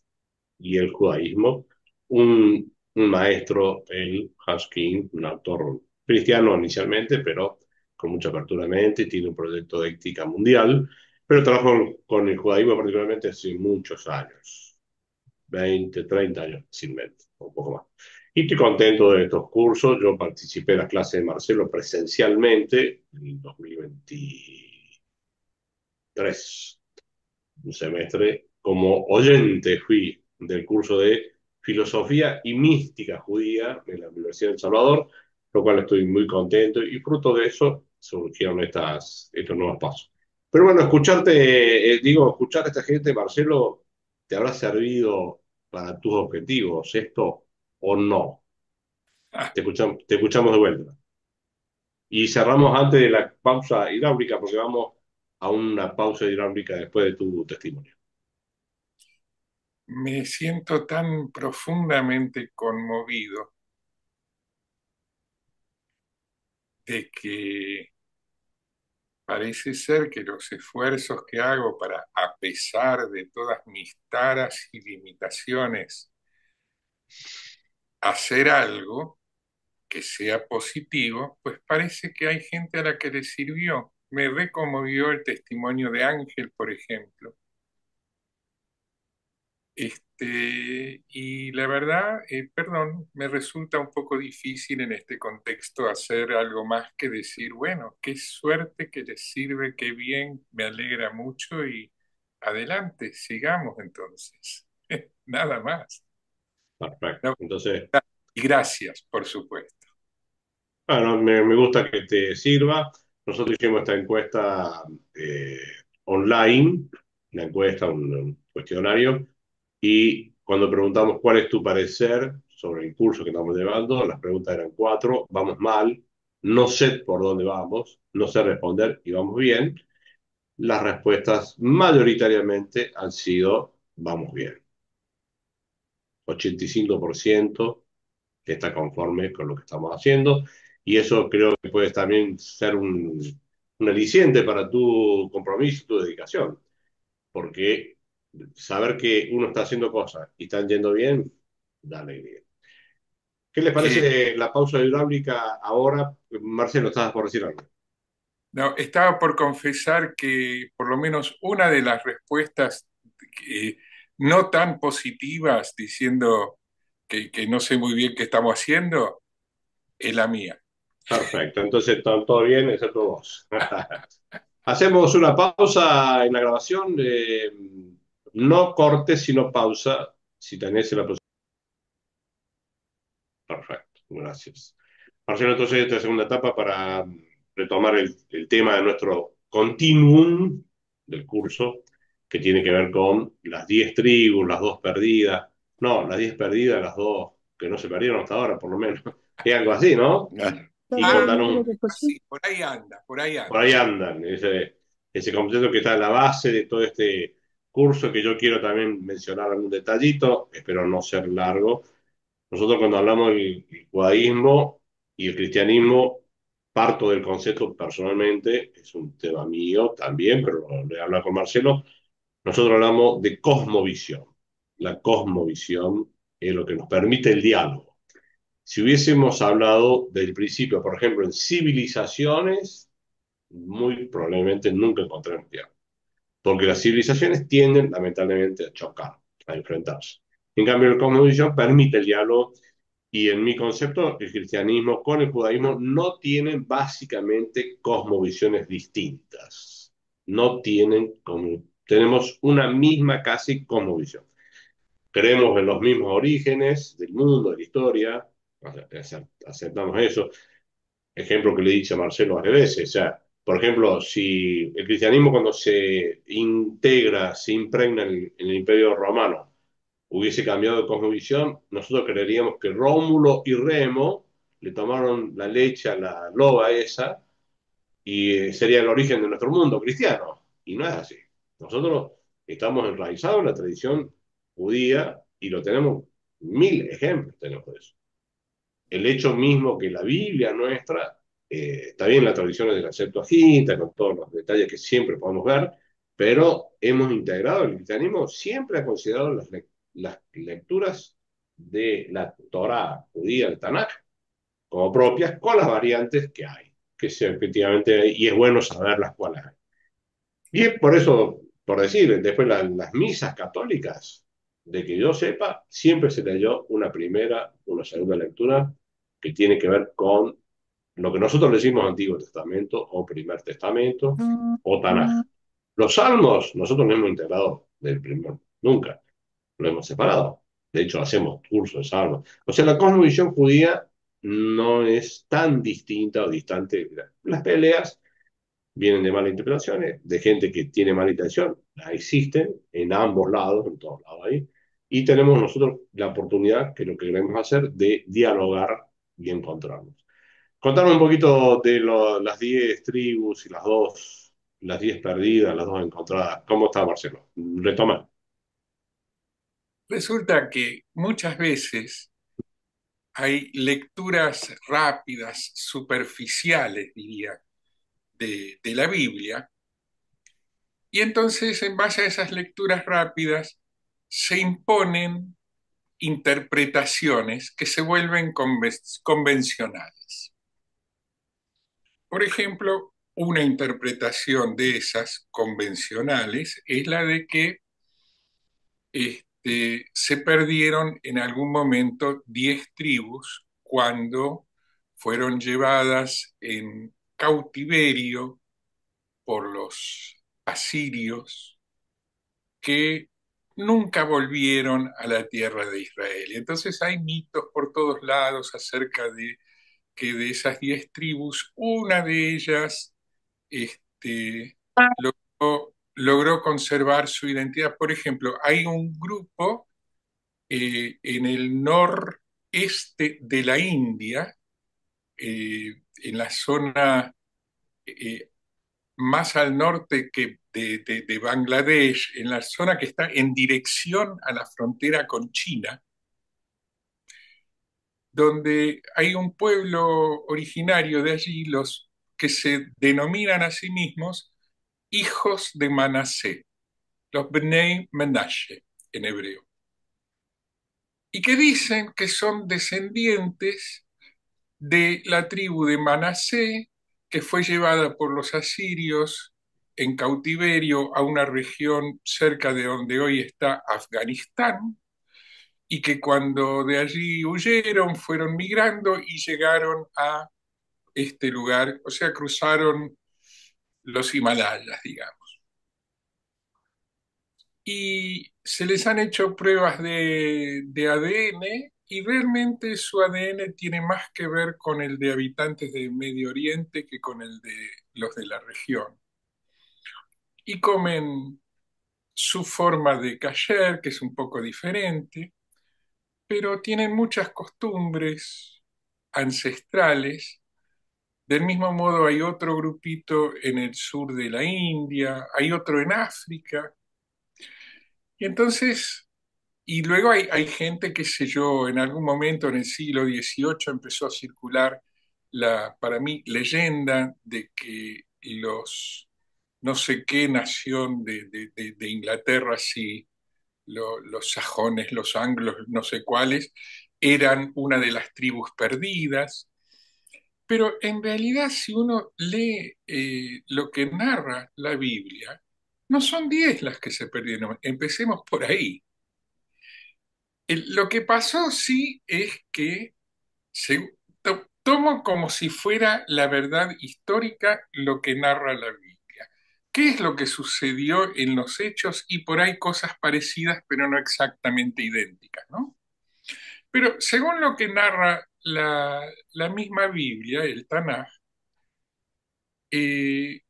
y el judaísmo. Un maestro, el Hakim, un autor cristiano inicialmente, pero con mucha apertura de mente, tiene un proyecto de ética mundial, pero trabajó con el judaísmo particularmente hace muchos años. 20, 30 años fácilmente, o un poco más. Y estoy contento de estos cursos. Yo participé en las clases de Marcelo presencialmente en 2023, un semestre. Como oyente fui del curso de Filosofía y Mística Judía en la Universidad de El Salvador, lo cual estoy muy contento y fruto de eso surgieron estos nuevos pasos. Pero bueno, escuchar a esta gente, Marcelo, ¿te habrá servido para tus objetivos esto o no? Te escuchamos de vuelta. Y cerramos antes de la pausa hidráulica porque vamos a una pausa hidráulica después de tu testimonio. Me siento tan profundamente conmovido de que parece ser que los esfuerzos que hago para, a pesar de todas mis taras y limitaciones, hacer algo que sea positivo, pues parece que hay gente a la que le sirvió. Me reconmovió el testimonio de Ángel, por ejemplo. Y la verdad, perdón, me resulta un poco difícil en este contexto hacer algo más que decir, bueno, qué suerte que les sirve, qué bien, me alegra mucho y adelante, sigamos entonces. Nada más. Perfecto. No, Entonces, y gracias, por supuesto. bueno, me gusta que te sirva. Nosotros hicimos esta encuesta eh, online, una encuesta, un cuestionario, y cuando preguntamos cuál es tu parecer sobre el curso que estamos llevando, las preguntas eran cuatro: vamos mal, no sé por dónde vamos, no sé responder y vamos bien. Las respuestas mayoritariamente han sido vamos bien. 85% que está conforme con lo que estamos haciendo, y eso creo que puede también ser un aliciente para tu compromiso y tu dedicación, porque saber que uno está haciendo cosas y están yendo bien, da alegría. ¿Qué les Eh, parece la pausa hidráulica ahora? Marcelo, estabas por decir algo. no, estaba por confesar que por lo menos una de las respuestas no tan positivas, diciendo que no sé muy bien qué estamos haciendo, es la mía. Perfecto, entonces todo bien, excepto vos. Hacemos una pausa en la grabación, no corte, sino pausa, si tenés la posibilidad. Perfecto, gracias. Marcelo, entonces esta segunda etapa para retomar el tema de nuestro continuum del curso, que tiene que ver con las 10 tribus, las dos perdidas, no, las 10 perdidas, las dos que no se perdieron hasta ahora, por lo menos. Es algo así, ¿no? Y Ah, contaron, sí, por ahí anda, por ahí por anda. ahí andan, ese concepto que está en la base de todo este curso, que yo quiero también mencionar algún detallito, espero no ser largo. Nosotros cuando hablamos del judaísmo y el cristianismo, parto del concepto personalmente, es un tema mío también, pero lo he hablado con Marcelo, nosotros hablamos de cosmovisión. La cosmovisión es lo que nos permite el diálogo. Si hubiésemos hablado del principio, por ejemplo, en civilizaciones, muy probablemente nunca encontraremos diálogo, porque las civilizaciones tienden lamentablemente a chocar, a enfrentarse. En cambio, la cosmovisión permite el diálogo y en mi concepto, el cristianismo con el judaísmo no tienen básicamente cosmovisiones distintas. No tienen, como, tenemos una misma casi cosmovisión. Creemos en los mismos orígenes del mundo, de la historia, aceptamos eso. Ejemplo que le he dicho a Marcelo varias veces, o sea, por ejemplo, si el cristianismo cuando se integra, se impregna en el Imperio Romano, hubiese cambiado de cosmovisión, nosotros creeríamos que Rómulo y Remo le tomaron la leche a la loba esa y sería el origen de nuestro mundo cristiano. Y no es así. Nosotros estamos enraizados en la tradición judía y lo tenemos mil ejemplos tenemos de eso. El hecho mismo que la Biblia nuestra, está bien las tradiciones de la Septuaginta, con todos los detalles que siempre podemos ver, pero hemos integrado el cristianismo, siempre ha considerado las lecturas de la Torá judía, el Tanakh, como propias, con las variantes que hay, que sí, efectivamente hay, y es bueno saber las cuales hay. Y es por eso, por decir, después las misas católicas, de que yo sepa, siempre se leyó una primera, una segunda lectura que tiene que ver con lo que nosotros le decimos Antiguo Testamento o Primer Testamento o Tanaj. Los salmos, nosotros no hemos integrado del primer, nunca, lo hemos separado. De hecho, hacemos cursos de salmos. O sea, la cosmovisión judía no es tan distinta o distante. Las peleas vienen de malas interpretaciones, de gente que tiene mala intención, las existen en ambos lados, en todos lados ahí, y tenemos nosotros la oportunidad, que es lo que queremos hacer, de dialogar y encontrarnos. Contanos un poquito de las 10 tribus y las 10 perdidas, las 2 encontradas. ¿Cómo está Marcelo? Retoma. Resulta que muchas veces hay lecturas rápidas, superficiales, diría, de la Biblia, y entonces en base a esas lecturas rápidas se imponen interpretaciones que se vuelven convencionales. Por ejemplo, una interpretación de esas convencionales es la de que se perdieron en algún momento 10 tribus cuando fueron llevadas en cautiverio por los asirios que nunca volvieron a la tierra de Israel. Y entonces hay mitos por todos lados acerca de que de esas 10 tribus, una de ellas logró conservar su identidad. Por ejemplo, hay un grupo en el noreste de la India, en la zona más al norte que de Bangladesh, en la zona que está en dirección a la frontera con China, donde hay un pueblo originario de allí, los que se denominan a sí mismos hijos de Manasé, los Bnei Menashe en hebreo, y que dicen que son descendientes de la tribu de Manasé, que fue llevada por los asirios en cautiverio a una región cerca de donde hoy está Afganistán, y que cuando de allí huyeron fueron migrando y llegaron a este lugar, o sea, cruzaron los Himalayas, digamos. Y se les han hecho pruebas de ADN y realmente su ADN tiene más que ver con el de habitantes del Medio Oriente que con el de los de la región. Y comen su forma de kasher, que es un poco diferente, pero tienen muchas costumbres ancestrales. Del mismo modo hay otro grupito en el sur de la India, hay otro en África. Y entonces, y luego hay gente, qué sé yo, en algún momento en el siglo XVIII empezó a circular para mí, leyenda de que los no sé qué nación de Inglaterra, si los sajones, los anglos, no sé cuáles, eran una de las tribus perdidas. Pero en realidad, si uno lee lo que narra la Biblia, no son 10 las que se perdieron. Empecemos por ahí. Lo que pasó sí es que tomo como si fuera la verdad histórica lo que narra la Biblia. ¿Qué es lo que sucedió en los hechos? Y por ahí cosas parecidas, pero no exactamente idénticas, ¿no? Pero según lo que narra la misma Biblia, el Tanaj, eh,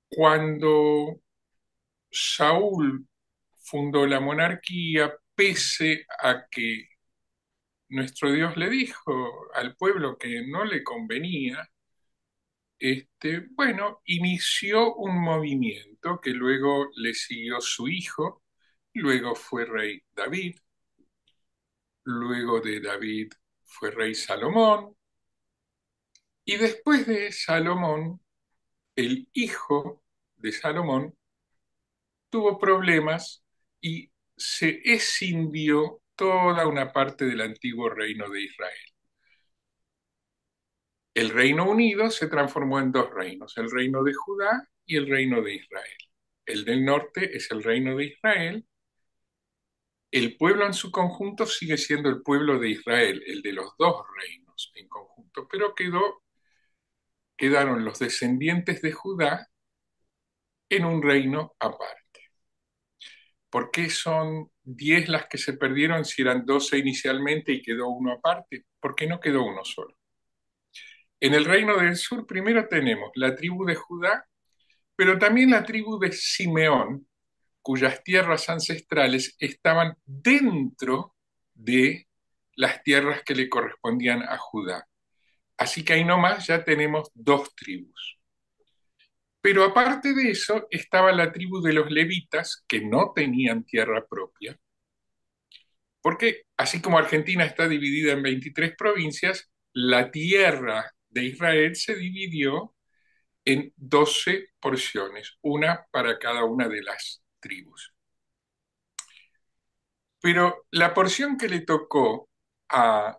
cuando Saúl fundó la monarquía, pese a que nuestro Dios le dijo al pueblo que no le convenía, bueno, inició un movimiento que luego le siguió su hijo, luego fue rey David, luego de David fue rey Salomón, y después de Salomón, el hijo de Salomón tuvo problemas y se escindió toda una parte del antiguo reino de Israel. El Reino Unido se transformó en dos reinos, el reino de Judá y el reino de Israel. El del norte es el reino de Israel. El pueblo en su conjunto sigue siendo el pueblo de Israel, el de los dos reinos en conjunto, pero quedaron los descendientes de Judá en un reino aparte. ¿Por qué son 10 las que se perdieron si eran 12 inicialmente y quedó uno aparte? ¿Por qué no quedó uno solo? En el reino del sur primero tenemos la tribu de Judá, pero también la tribu de Simeón, cuyas tierras ancestrales estaban dentro de las tierras que le correspondían a Judá. Así que ahí nomás ya tenemos dos tribus. Pero aparte de eso estaba la tribu de los levitas, que no tenían tierra propia, porque así como Argentina está dividida en 23 provincias, la tierra de Israel se dividió en 12 porciones, una para cada una de las tribus. Pero la porción que le tocó a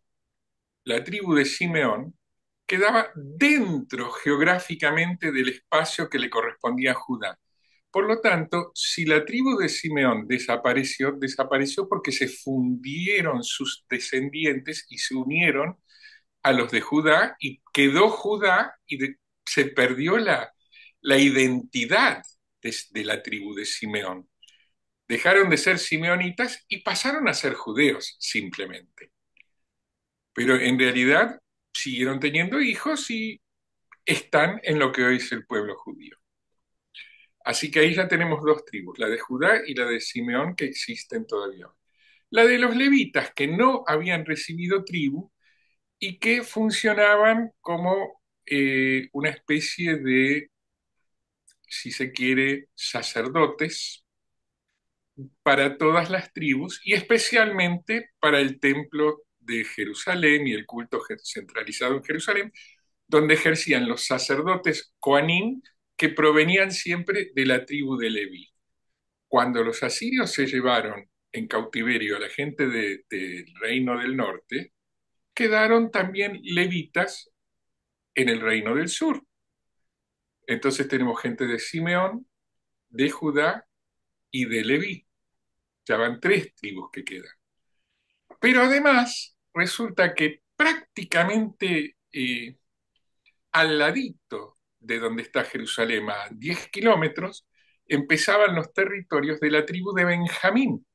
la tribu de Simeón quedaba dentro geográficamente del espacio que le correspondía a Judá. Por lo tanto, si la tribu de Simeón desapareció, desapareció porque se fundieron sus descendientes y se unieron a los de Judá y quedó Judá y se perdió la identidad de la tribu de Simeón. Dejaron de ser simeonitas y pasaron a ser judeos simplemente. Pero en realidad siguieron teniendo hijos y están en lo que hoy es el pueblo judío. Así que ahí ya tenemos dos tribus, la de Judá y la de Simeón, que existen todavía. La de los levitas, que no habían recibido tribu y que funcionaban como una especie de, si se quiere, sacerdotes para todas las tribus y especialmente para el templo de Jerusalén y el culto centralizado en Jerusalén, donde ejercían los sacerdotes Coanim, que provenían siempre de la tribu de Leví. Cuando los asirios se llevaron en cautiverio a la gente del reino del norte, quedaron también levitas en el reino del sur. Entonces tenemos gente de Simeón, de Judá y de Leví. Ya van 3 tribus que quedan. Pero además resulta que prácticamente al ladito de donde está Jerusalén, a 10 kilómetros, empezaban los territorios de la tribu de Benjamín.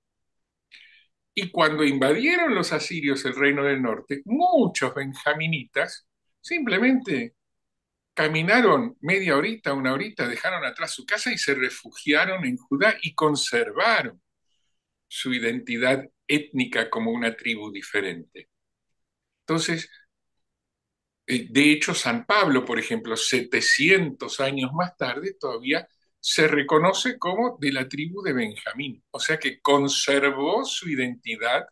Y cuando invadieron los asirios el reino del norte, muchos benjaminitas simplemente caminaron media horita, una horita, dejaron atrás su casa y se refugiaron en Judá y conservaron su identidad étnica como una tribu diferente. Entonces, de hecho, San Pablo, por ejemplo, 700 años más tarde, todavía se reconoce como de la tribu de Benjamín. O sea que conservó su identidad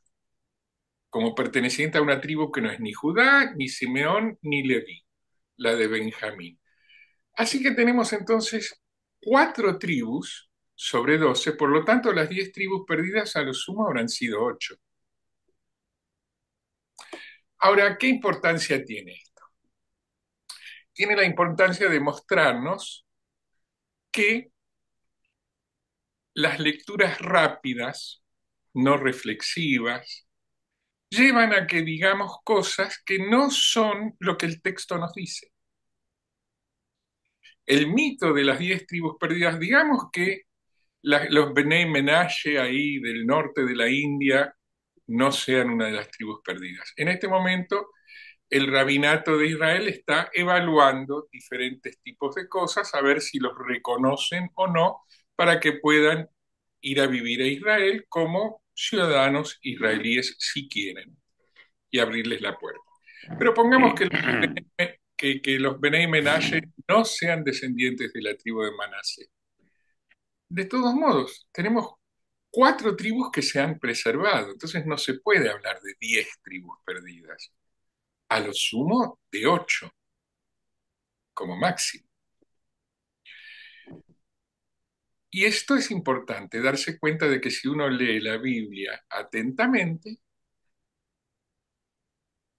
como perteneciente a una tribu que no es ni Judá, ni Simeón, ni Leví. la de Benjamín. Así que tenemos entonces 4 tribus sobre 12, por lo tanto las 10 tribus perdidas a lo sumo habrán sido 8. Ahora, ¿qué importancia tiene esto? Tiene la importancia de mostrarnos que las lecturas rápidas, no reflexivas, llevan a que digamos cosas que no son lo que el texto nos dice. El mito de las 10 tribus perdidas, digamos que los Bnei Menashe ahí del norte de la India no sean una de las tribus perdidas. En este momento, el rabinato de Israel está evaluando diferentes tipos de cosas, a ver si los reconocen o no, para que puedan ir a vivir a Israel como ciudadanos israelíes si quieren, y abrirles la puerta. Pero pongamos que los Bnei Menashe no sean descendientes de la tribu de Manasé. De todos modos, tenemos 4 tribus que se han preservado, entonces no se puede hablar de 10 tribus perdidas, a lo sumo de 8, como máximo. Y esto es importante, darse cuenta de que si uno lee la Biblia atentamente,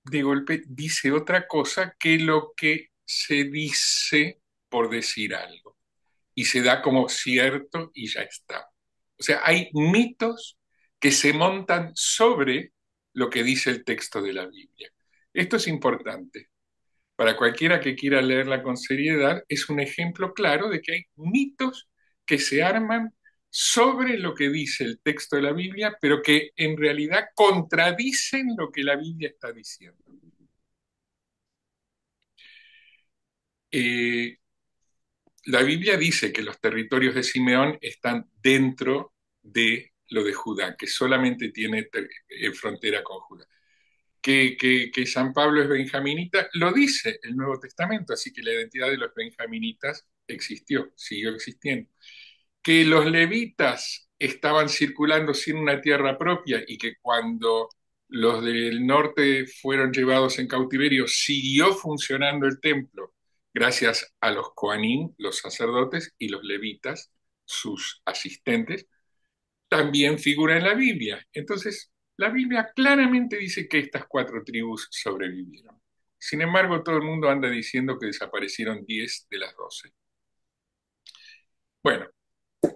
de golpe dice otra cosa que lo que se dice por decir algo, y se da como cierto y ya está. O sea, hay mitos que se montan sobre lo que dice el texto de la Biblia. Esto es importante. Para cualquiera que quiera leerla con seriedad, es un ejemplo claro de que hay mitos que se arman sobre lo que dice el texto de la Biblia, pero que en realidad contradicen lo que la Biblia está diciendo. La Biblia dice que los territorios de Simeón están dentro de lo de Judá, que solamente tiene frontera con Judá. Que San Pablo es benjaminita, lo dice el Nuevo Testamento, así que la identidad de los benjaminitas existió, siguió existiendo. Que los levitas estaban circulando sin una tierra propia y que cuando los del norte fueron llevados en cautiverio siguió funcionando el templo gracias a los Coanim, los sacerdotes, y los levitas, sus asistentes, también figura en la Biblia. Entonces, la Biblia claramente dice que estas 4 tribus sobrevivieron. Sin embargo, todo el mundo anda diciendo que desaparecieron 10 de las 12. Bueno,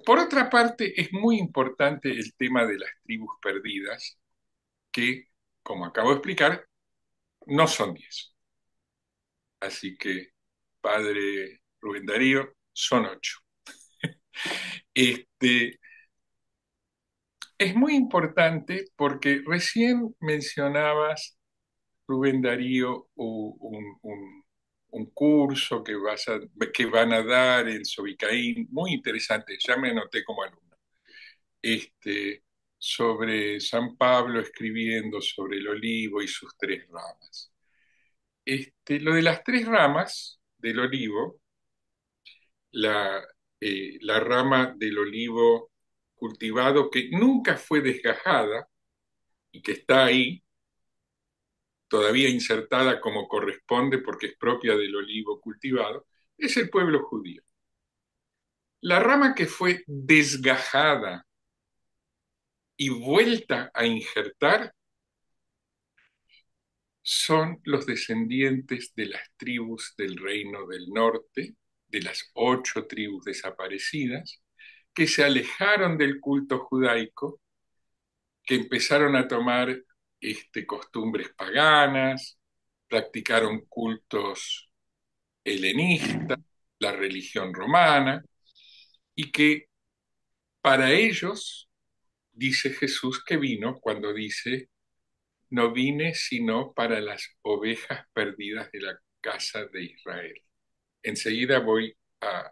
por otra parte, es muy importante el tema de las tribus perdidas, que, como acabo de explicar, no son 10. Así que, padre Rubén Darío, son 8. Es muy importante porque recién mencionabas, Rubén Darío, un curso que van a dar en Sobicaín, muy interesante, ya me anoté como alumno, sobre San Pablo escribiendo sobre el olivo y sus 3 ramas. Lo de las 3 ramas del olivo, la rama del olivo cultivado que nunca fue desgajada y que está ahí, todavía insertada como corresponde porque es propia del olivo cultivado, es el pueblo judío. La rama que fue desgajada y vuelta a injertar son los descendientes de las tribus del reino del norte, de las 8 tribus desaparecidas, que se alejaron del culto judaico, que empezaron a tomar costumbres paganas, practicaron cultos helenistas, la religión romana, y que para ellos, dice Jesús que vino cuando dice, no vine sino para las ovejas perdidas de la casa de Israel. Enseguida voy a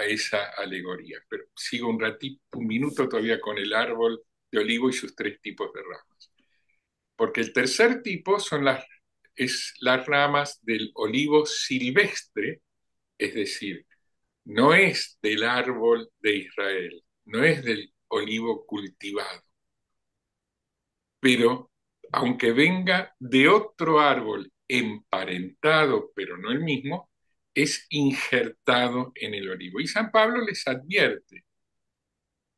esa alegoría, pero sigo un minuto todavía con el árbol de olivo y sus 3 tipos de ramas. Porque el tercer tipo es las ramas del olivo silvestre, es decir, no es del árbol de Israel, no es del olivo cultivado, pero aunque venga de otro árbol emparentado, pero no el mismo, es injertado en el olivo. Y San Pablo les advierte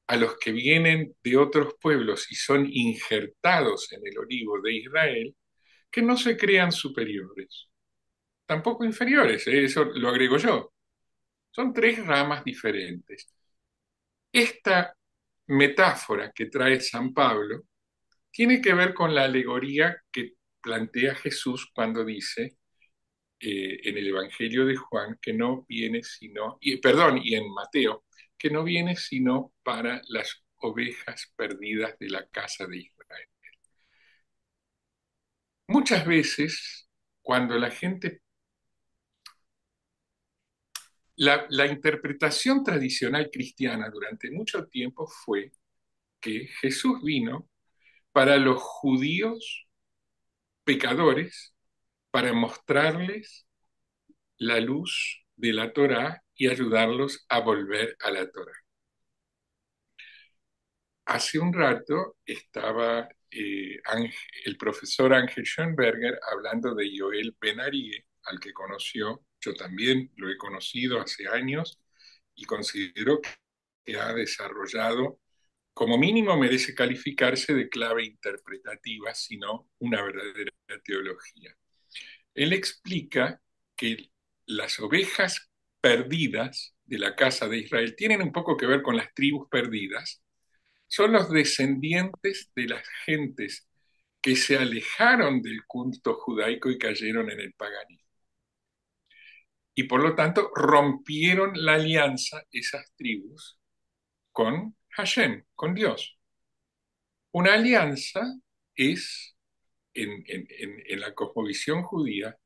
a los que vienen de otros pueblos y son injertados en el olivo de Israel, que no se crean superiores, tampoco inferiores, eso lo agrego yo. Son tres ramas diferentes. Esta metáfora que trae San Pablo tiene que ver con la alegoría que plantea Jesús cuando dice en el Evangelio de Juan que no viene sino, y en Mateo, que no viene sino para las ovejas perdidas de la casa de Israel. Muchas veces, cuando la gente... La interpretación tradicional cristiana durante mucho tiempo fue que Jesús vino para los judíos pecadores, para mostrarles la luz de la Torá y ayudarlos a volver a la Torá. Hace un rato estaba el profesor Ángel Schoenberger hablando de Joel Ben Arie, al que conoció, yo también lo he conocido hace años y considero que ha desarrollado, como mínimo merece calificarse de clave interpretativa, sino una verdadera teología. Él explica que las ovejas perdidas de la casa de Israel tienen un poco que ver con las tribus perdidas, son los descendientes de las gentes que se alejaron del culto judaico y cayeron en el paganismo. Y por lo tanto rompieron la alianza esas tribus con Hashem, con Dios. Una alianza es, en la cosmovisión judía,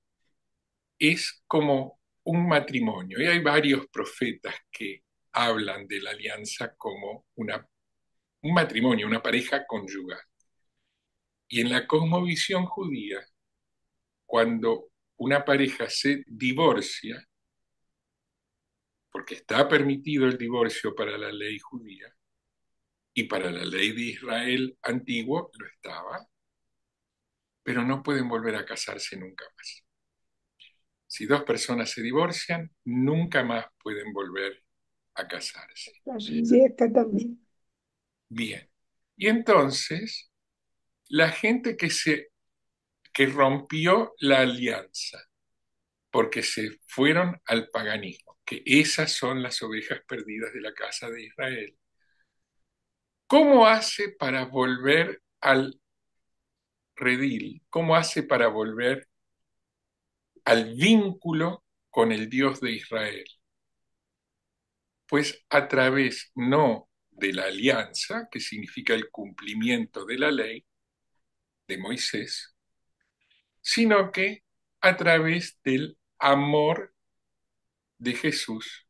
es como un matrimonio. Y hay varios profetas que hablan de la alianza como un matrimonio, una pareja conyugal. Y en la cosmovisión judía, cuando una pareja se divorcia, porque está permitido el divorcio para la ley judía, y para la ley de Israel antiguo lo estaba, pero no pueden volver a casarse nunca más. Si dos personas se divorcian, nunca más pueden volver a casarse. Sí, acá también. Bien. Y entonces, la gente que rompió la alianza, porque se fueron al paganismo, que esas son las ovejas perdidas de la casa de Israel, ¿cómo hace para volver al redil? ¿Cómo hace para volver al vínculo con el Dios de Israel? Pues a través no de la alianza, que significa el cumplimiento de la ley de Moisés, sino que a través del amor de Jesús,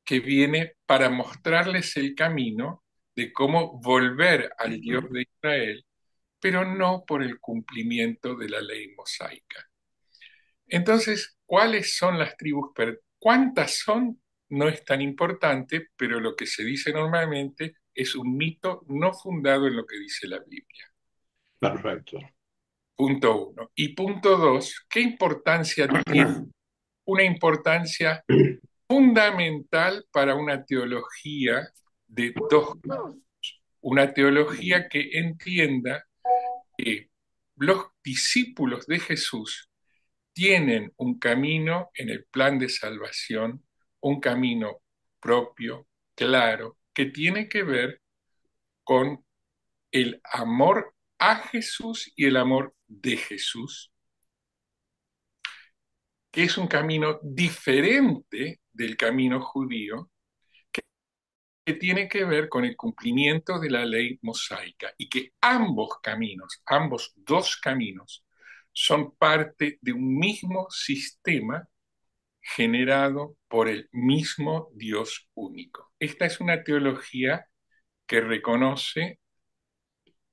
que viene para mostrarles el camino de cómo volver al Dios de Israel, pero no por el cumplimiento de la ley mosaica. Entonces, ¿cuáles son las tribus? ¿Cuántas son? No es tan importante, pero lo que se dice normalmente es un mito no fundado en lo que dice la Biblia. Perfecto. Punto uno. Y punto dos, ¿qué importancia tiene? Una importancia fundamental para una teología de dos campos. Una teología que entienda que los discípulos de Jesús tienen un camino en el plan de salvación, un camino propio, claro, que tiene que ver con el amor a Jesús y el amor de Jesús, que es un camino diferente del camino judío, que tiene que ver con el cumplimiento de la ley mosaica y que ambos caminos, ambos dos caminos, son parte de un mismo sistema generado por el mismo Dios único. Esta es una teología que reconoce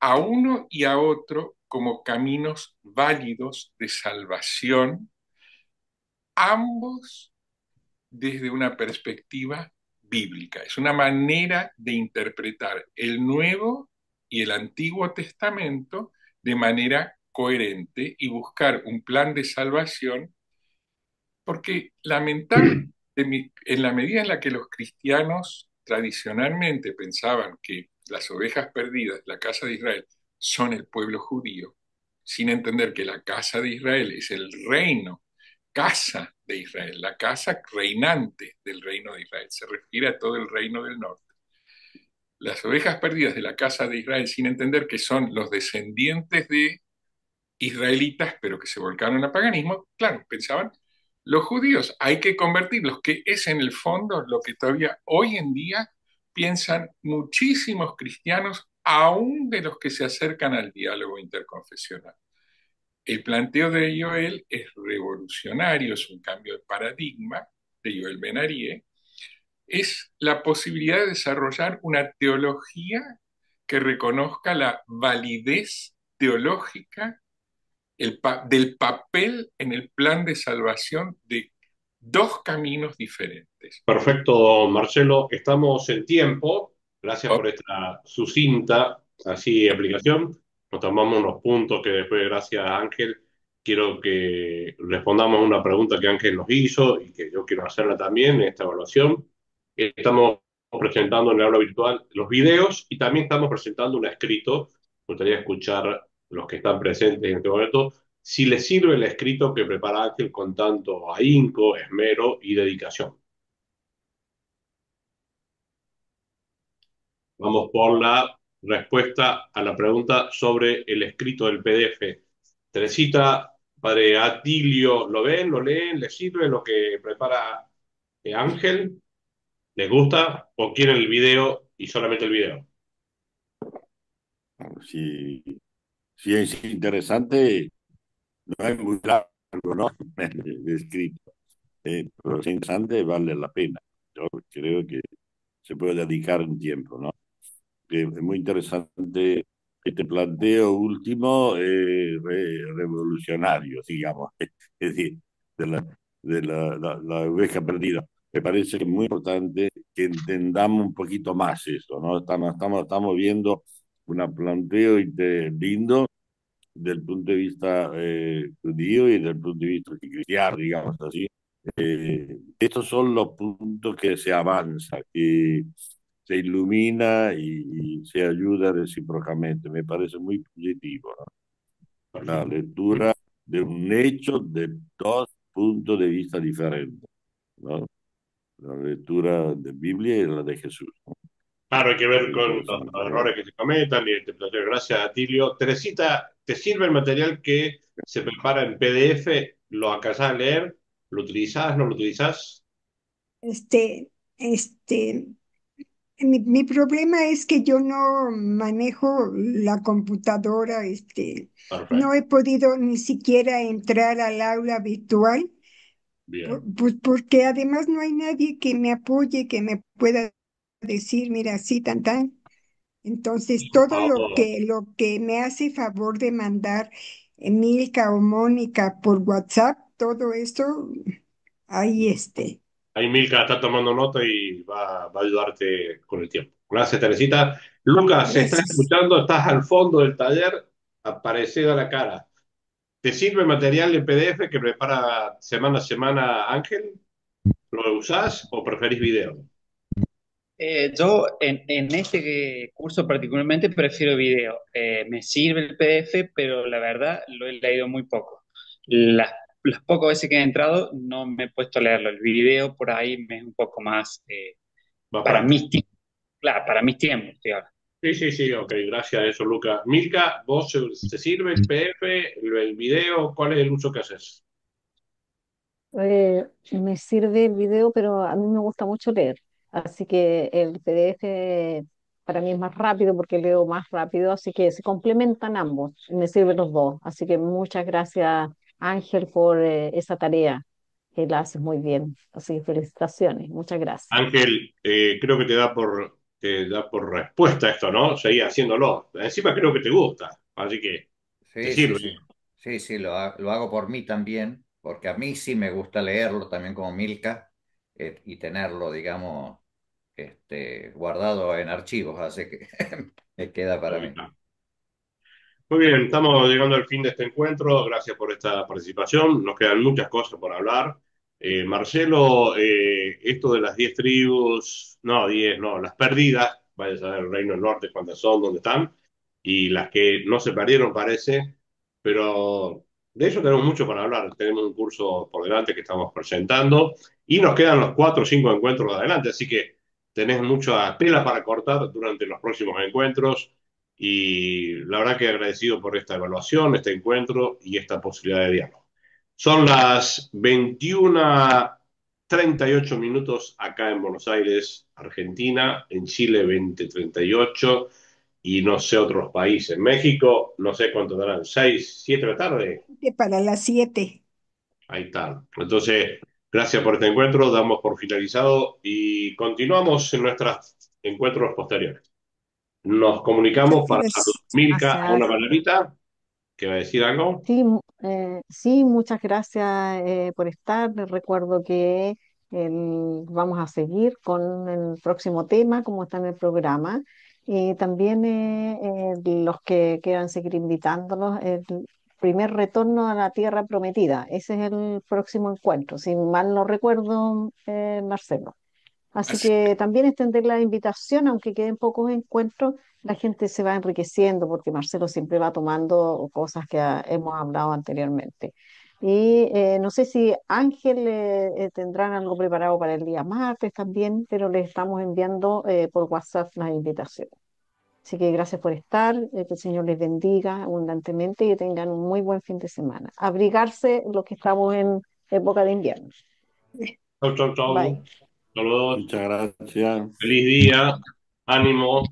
a uno y a otro como caminos válidos de salvación, ambos desde una perspectiva bíblica. Es una manera de interpretar el Nuevo y el Antiguo Testamento de manera coherente y buscar un plan de salvación, porque lamentablemente, en la medida en la que los cristianos tradicionalmente pensaban que las ovejas perdidas, la casa de Israel, son el pueblo judío, sin entender que la casa de Israel es el reino, casa de Israel, la casa reinante del reino de Israel, se refiere a todo el reino del norte. Las ovejas perdidas de la casa de Israel, sin entender que son los descendientes de israelitas, pero que se volcaron al paganismo, claro, pensaban, los judíos hay que convertirlos, que es en el fondo lo que todavía hoy en día piensan muchísimos cristianos, aún de los que se acercan al diálogo interconfesional. El planteo de Joel es revolucionario, es un cambio de paradigma de Joel Ben-Arie, es la posibilidad de desarrollar una teología que reconozca la validez teológica del papel en el plan de salvación de dos caminos diferentes. Perfecto, Marcelo. Estamos en tiempo. Gracias por esta sucinta así aplicación. Nos tomamos unos puntos que después, gracias a Ángel, quiero que respondamos una pregunta que Ángel nos hizo y que yo quiero hacerla también en esta evaluación. Estamos presentando en el aula virtual los videos y también estamos presentando un escrito. Me gustaría escuchar los que están presentes en este momento si les sirve el escrito que prepara Ángel con tanto ahínco, esmero y dedicación. Vamos por la respuesta a la pregunta sobre el escrito del PDF. Teresita, padre Atilio, ¿lo ven? ¿Lo leen? ¿Les sirve lo que prepara Ángel? ¿Les gusta? ¿O quieren el video y solamente el video? Si, si es interesante, no es muy largo, ¿no? El escrito. Pero si es interesante, vale la pena. Yo creo que se puede dedicar un tiempo, ¿no? Es muy interesante este planteo último, revolucionario, digamos, es decir, la oveja perdida. Me parece muy importante que entendamos un poquito más eso, ¿no? Estamos viendo un planteo lindo del punto de vista judío y del punto de vista cristiano, digamos así. Estos son los puntos que se avanza, que se ilumina y se ayuda recíprocamente. Me parece muy positivo, ¿no? La lectura de un hecho de dos puntos de vista diferentes, ¿no? La lectura de Biblia y la de Jesús, ¿no? Claro, hay que ver Muy con los interesante. errores que se cometan y interpretación. Gracias, Atilio. Teresita, ¿te sirve el material que se prepara en PDF? ¿Lo alcanzás a leer? ¿Lo utilizás? ¿No lo utilizás? Este, este, mi problema es que yo no manejo la computadora, no Perfecto. he podido ni siquiera entrar al aula virtual, Bien. pues porque además no hay nadie que me apoye, que me pueda decir, mira, así, tan, tan. Entonces, Por todo favor. lo que me hace favor de mandar Milka o Mónica por WhatsApp, todo eso, ahí Ahí Milka está tomando nota y va a ayudarte con el tiempo. Gracias, Teresita. Lucas, ¿se está Gracias. escuchando? Estás al fondo del taller, aparece a la cara. ¿Te sirve el material en PDF que prepara semana a semana Ángel? ¿Lo usás o preferís video? Yo en este curso particularmente prefiero video. Me sirve el PDF, pero la verdad lo he leído muy poco. Las pocas veces que he entrado no me he puesto a leerlo. El video por ahí me es un poco más Más para práctico. mis tiempos. Claro, para mis tiempos, estoy ahora. Sí, sí, sí, ok, gracias a eso, Luca. Milka, ¿vos te sirve el PDF, el video? ¿Cuál es el uso que haces? Me sirve el video, pero a mí me gusta mucho leer. Así que el PDF para mí es más rápido porque leo más rápido, así que se complementan ambos. Me sirven los dos. Así que muchas gracias, Ángel, por esa tarea que la haces muy bien. Así que felicitaciones. Muchas gracias. Ángel, creo que te da por respuesta esto, ¿no? Seguí haciéndolo. Encima creo que te gusta, así que te Sí, sí, sirve. sí. Sí, sí, lo hago por mí también, porque a mí sí me gusta leerlo también como Milka, y tenerlo, digamos, guardado en archivos, así que me queda para Ahí mí. está. Muy bien, estamos llegando al fin de este encuentro. Gracias por esta participación. Nos quedan muchas cosas por hablar. Marcelo, esto de las 10 tribus, no, 10, no, las perdidas, vaya a saber el Reino del Norte cuántas son, dónde están, y las que no se perdieron parece, pero de eso tenemos mucho para hablar. Tenemos un curso por delante que estamos presentando y nos quedan los 4 o 5 encuentros de adelante, así que tenés mucha tela para cortar durante los próximos encuentros. Y la verdad que agradecido por esta evaluación, este encuentro y esta posibilidad de diálogo. Son las 21:38 acá en Buenos Aires, Argentina, en Chile 20:38 y no sé otros países. México, no sé cuánto darán, 6, 7 de la tarde. Para las 7. Ahí está. Entonces, gracias por este encuentro, damos por finalizado y continuamos en nuestros encuentros posteriores. Nos comunicamos para saludar. Milka, una Gracias. palabrita que va a decir algo. Sí, sí, muchas gracias por estar. Les recuerdo que vamos a seguir con el próximo tema, como está en el programa. Y también los que quieran seguir invitándolos, el primer retorno a la tierra prometida. Ese es el próximo encuentro, si mal no recuerdo, Marcelo. Así Así, que también extender la invitación, aunque queden pocos encuentros, la gente se va enriqueciendo porque Marcelo siempre va tomando cosas que hemos hablado anteriormente. Y no sé si Ángel tendrán algo preparado para el día martes también, pero les estamos enviando por WhatsApp las invitaciones. Así que gracias por estar, que el Señor les bendiga abundantemente y que tengan un muy buen fin de semana. Abrigarse los que estamos en época de invierno. Chau, chau, chau. Bye. Saludos. Muchas gracias. Feliz día. Ánimo.